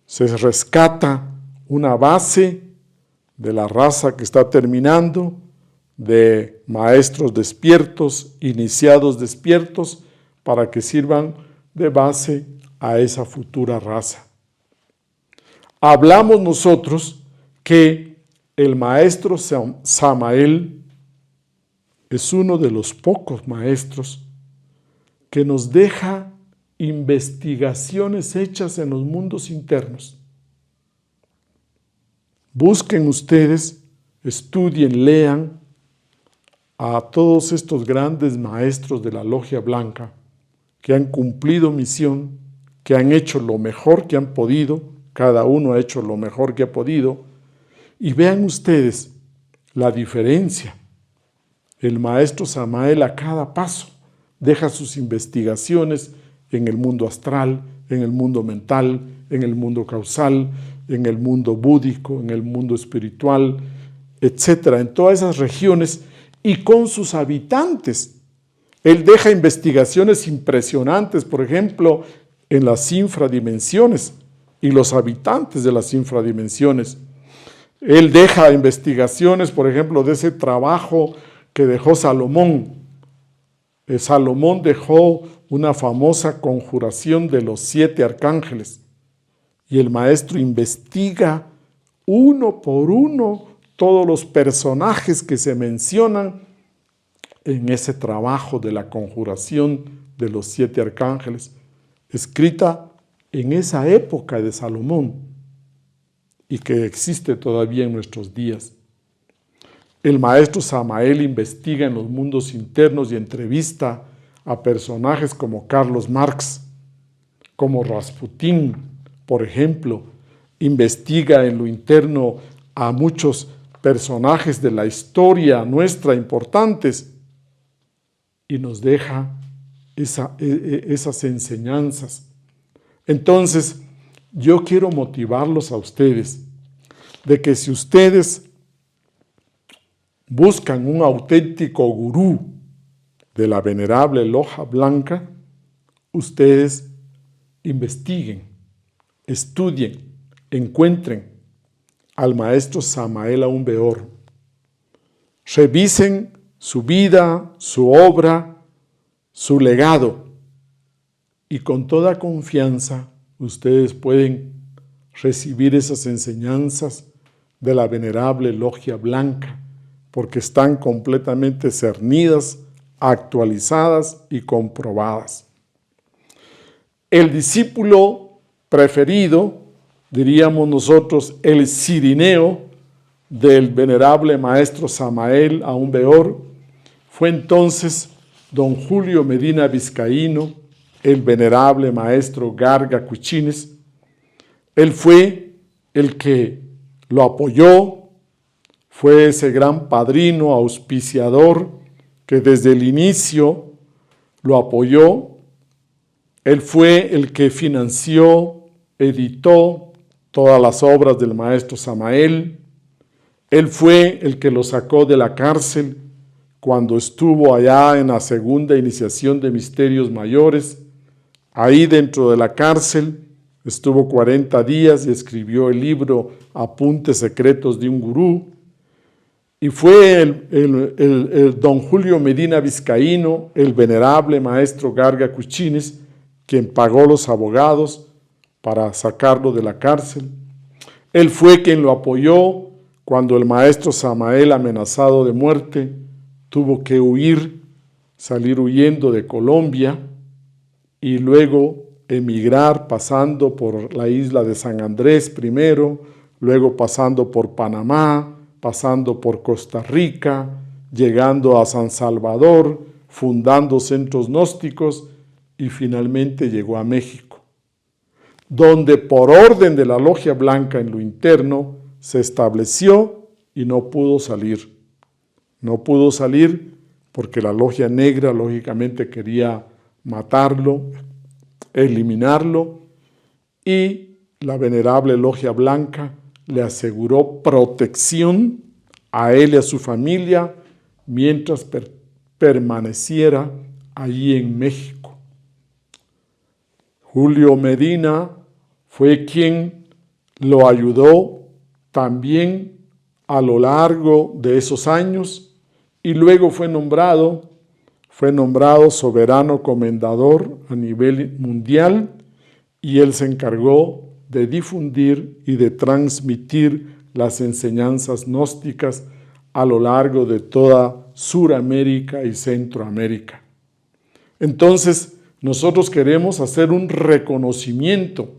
se rescata una base de la raza que está terminando, de maestros despiertos, iniciados despiertos, para que sirvan de base a esa futura raza. Hablamos nosotros que el maestro Samael es uno de los pocos maestros que nos deja investigaciones hechas en los mundos internos. Busquen ustedes, estudien, lean a todos estos grandes maestros de la Logia Blanca que han cumplido misión, que han hecho lo mejor que han podido, cada uno ha hecho lo mejor que ha podido, y vean ustedes la diferencia. El maestro Samael a cada paso deja sus investigaciones en el mundo astral, en el mundo mental, en el mundo causal, en el mundo búdico, en el mundo espiritual, etcétera, en todas esas regiones y con sus habitantes. Él deja investigaciones impresionantes, por ejemplo, en las infradimensiones y los habitantes de las infradimensiones. Él deja investigaciones, por ejemplo, de ese trabajo que dejó Salomón. Salomón dejó una famosa conjuración de los 7 arcángeles y el maestro investiga uno por uno todos los personajes que se mencionan en ese trabajo de la conjuración de los 7 arcángeles, escrita en esa época de Salomón y que existe todavía en nuestros días. El maestro Samael investiga en los mundos internos y entrevista a personajes como Carlos Marx, como Rasputín, por ejemplo. Investiga en lo interno a muchos personajes de la historia nuestra importantes y nos deja esas enseñanzas. Entonces, yo quiero motivarlos a ustedes de que si ustedes buscan un auténtico gurú de la venerable Logia Blanca, ustedes investiguen, estudien, encuentren al maestro Samael Aún Weor. Revisen su vida, su obra, su legado y con toda confianza ustedes pueden recibir esas enseñanzas de la venerable Logia Blanca porque están completamente cernidas, actualizadas y comprobadas. El discípulo preferido, diríamos nosotros, el cirineo del venerable maestro Samael Aún Weor, fue entonces don Julio Medina Vizcaíno, el venerable maestro Garga Cuchines. Él fue el que lo apoyó, fue ese gran padrino, auspiciador, que desde el inicio lo apoyó. Él fue el que financió, editó todas las obras del maestro Samael. Él fue el que lo sacó de la cárcel cuando estuvo allá en la segunda iniciación de misterios mayores. Ahí dentro de la cárcel estuvo 40 días y escribió el libro Apuntes secretos de un gurú. Y fue el don Julio Medina Vizcaíno, el venerable maestro Garga Kuchines, quien pagó los abogados para sacarlo de la cárcel. Él fue quien lo apoyó cuando el maestro Samael, amenazado de muerte, tuvo que huir, salir huyendo de Colombia y luego emigrar pasando por la isla de San Andrés primero, luego pasando por Panamá, pasando por Costa Rica, llegando a San Salvador, fundando centros gnósticos y finalmente llegó a México, donde por orden de la Logia Blanca en lo interno se estableció y no pudo salir. No pudo salir porque la Logia Negra lógicamente quería matarlo, eliminarlo, y la venerable Logia Blanca le aseguró protección a él y a su familia mientras permaneciera allí en México. Julio Medina fue quien lo ayudó también a lo largo de esos años y luego fue nombrado soberano comendador a nivel mundial y él se encargó de difundir y de transmitir las enseñanzas gnósticas a lo largo de toda Suramérica y Centroamérica. Entonces, nosotros queremos hacer un reconocimiento,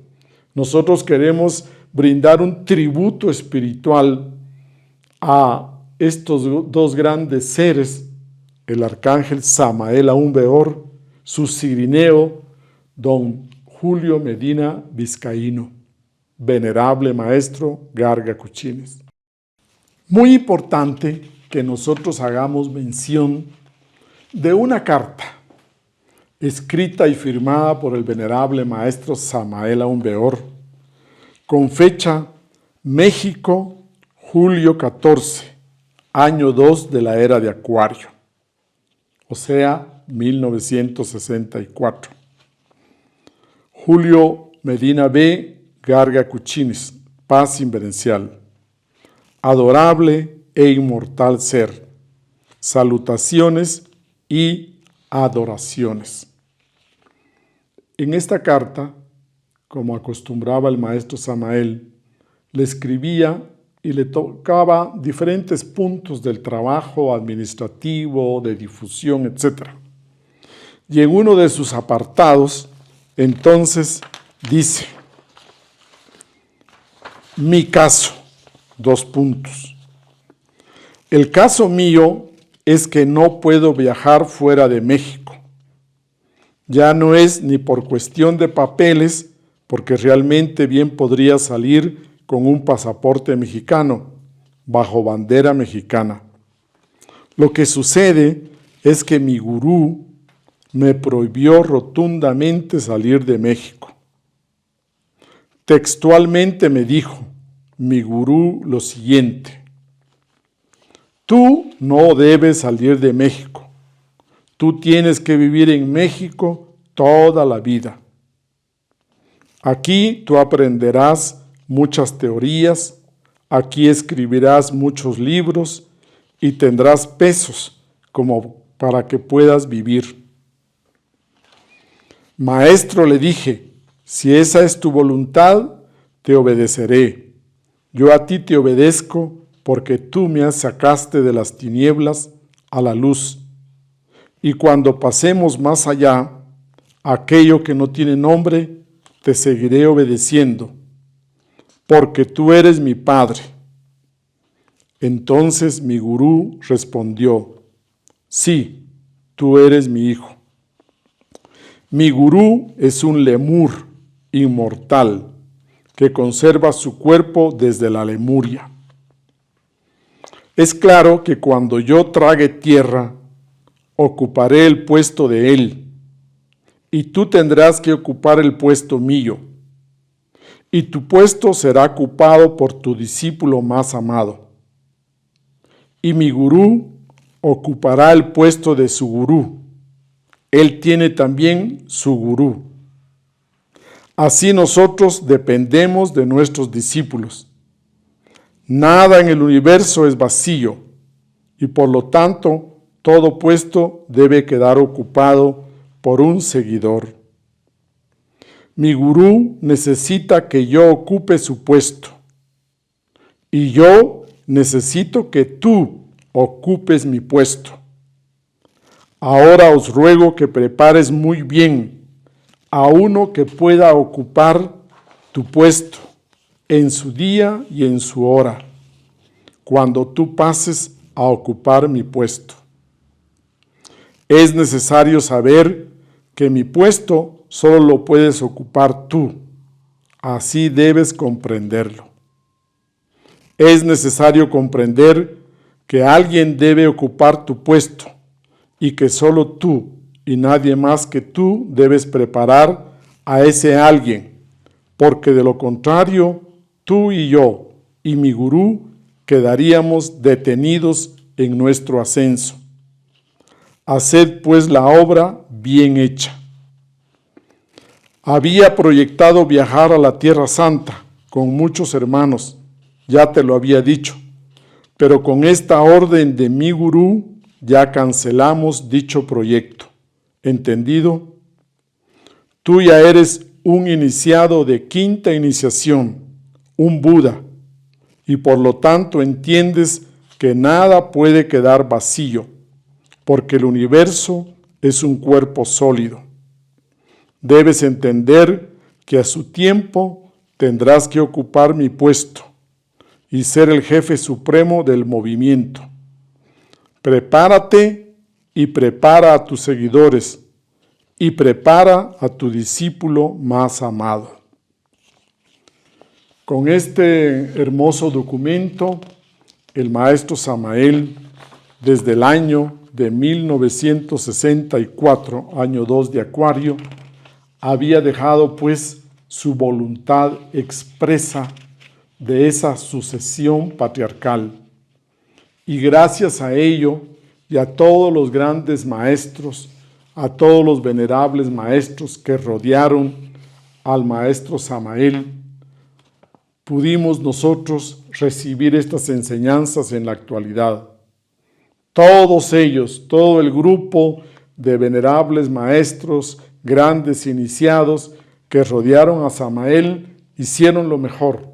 nosotros queremos brindar un tributo espiritual a estos dos grandes seres, el arcángel Samael Aún Weor, su cirineo, don Julio Medina Vizcaíno, venerable maestro Garga Kuchines. Muy importante que nosotros hagamos mención de una carta escrita y firmada por el venerable maestro Samael Aún Weor, con fecha México, julio 14, año 2 de la era de Acuario, o sea, 1964. Julio Medina B. Garga Kuchines, paz inverencial. Adorable e inmortal ser, salutaciones y adoraciones. En esta carta, como acostumbraba el maestro Samael, le escribía y le tocaba diferentes puntos del trabajo administrativo, de difusión, etc. Y en uno de sus apartados, entonces, dice: mi caso, dos puntos. El caso mío es que no puedo viajar fuera de México. Ya no es ni por cuestión de papeles, porque realmente bien podría salir con un pasaporte mexicano, bajo bandera mexicana. Lo que sucede es que mi gurú me prohibió rotundamente salir de México. Textualmente me dijo mi gurú lo siguiente: tú no debes salir de México, tú tienes que vivir en México toda la vida. Aquí tú aprenderás muchas teorías, aquí escribirás muchos libros y tendrás pesos como para que puedas vivir. Maestro, le dije, si esa es tu voluntad, te obedeceré. Yo a ti te obedezco porque tú me sacaste de las tinieblas a la luz. Y cuando pasemos más allá, aquello que no tiene nombre, te seguiré obedeciendo, porque tú eres mi padre. Entonces mi gurú respondió: sí, tú eres mi hijo. Mi gurú es un lemur inmortal que conserva su cuerpo desde la Lemuria. Es claro que cuando yo trague tierra, ocuparé el puesto de él, y tú tendrás que ocupar el puesto mío, y tu puesto será ocupado por tu discípulo más amado. Y mi gurú ocupará el puesto de su gurú. Él tiene también su gurú. Así nosotros dependemos de nuestros discípulos. Nada en el universo es vacío. y por lo tanto todo puesto debe quedar ocupado por un seguidor. Mi gurú necesita que yo ocupe su puesto y yo necesito que tú ocupes mi puesto. Ahora os ruego que prepares muy bien a uno que pueda ocupar tu puesto en su día y en su hora, cuando tú pases a ocupar mi puesto. Es necesario saber que mi puesto solo lo puedes ocupar tú. Así debes comprenderlo. Es necesario comprender que alguien debe ocupar tu puesto y que solo tú y nadie más que tú debes preparar a ese alguien, porque de lo contrario, tú y yo y mi gurú quedaríamos detenidos en nuestro ascenso. Haced pues la obra bien hecha. Había proyectado viajar a la Tierra Santa con muchos hermanos, ya te lo había dicho, pero con esta orden de mi gurú ya cancelamos dicho proyecto. ¿Entendido? Tú ya eres un iniciado de quinta iniciación, un Buda, y por lo tanto entiendes que nada puede quedar vacío, porque el universo es un cuerpo sólido. Debes entender que a su tiempo tendrás que ocupar mi puesto y ser el jefe supremo del movimiento. Prepárate y prepara a tus seguidores y prepara a tu discípulo más amado. Con este hermoso documento, el maestro Samael, desde el año de 1964, año 2 de Acuario, había dejado pues su voluntad expresa de esa sucesión patriarcal. Y gracias a ello y a todos los grandes maestros, a todos los venerables maestros que rodearon al maestro Samael, pudimos nosotros recibir estas enseñanzas en la actualidad. Todos ellos, todo el grupo de venerables maestros, grandes iniciados que rodearon a Samael, hicieron lo mejor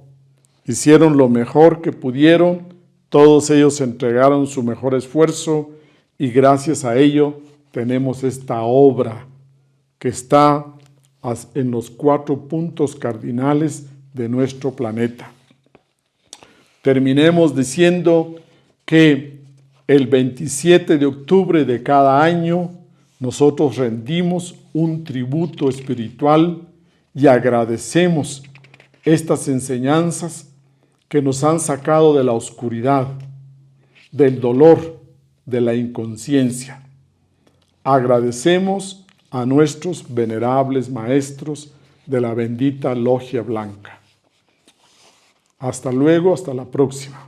que pudieron. Todos ellos entregaron su mejor esfuerzo y gracias a ello tenemos esta obra que está en los 4 puntos cardinales de nuestro planeta. Terminemos diciendo que el 27 de octubre de cada año nosotros rendimos un tributo espiritual y agradecemos estas enseñanzas que nos han sacado de la oscuridad, del dolor, de la inconsciencia. Agradecemos a nuestros venerables maestros de la bendita Logia Blanca. Hasta luego, hasta la próxima.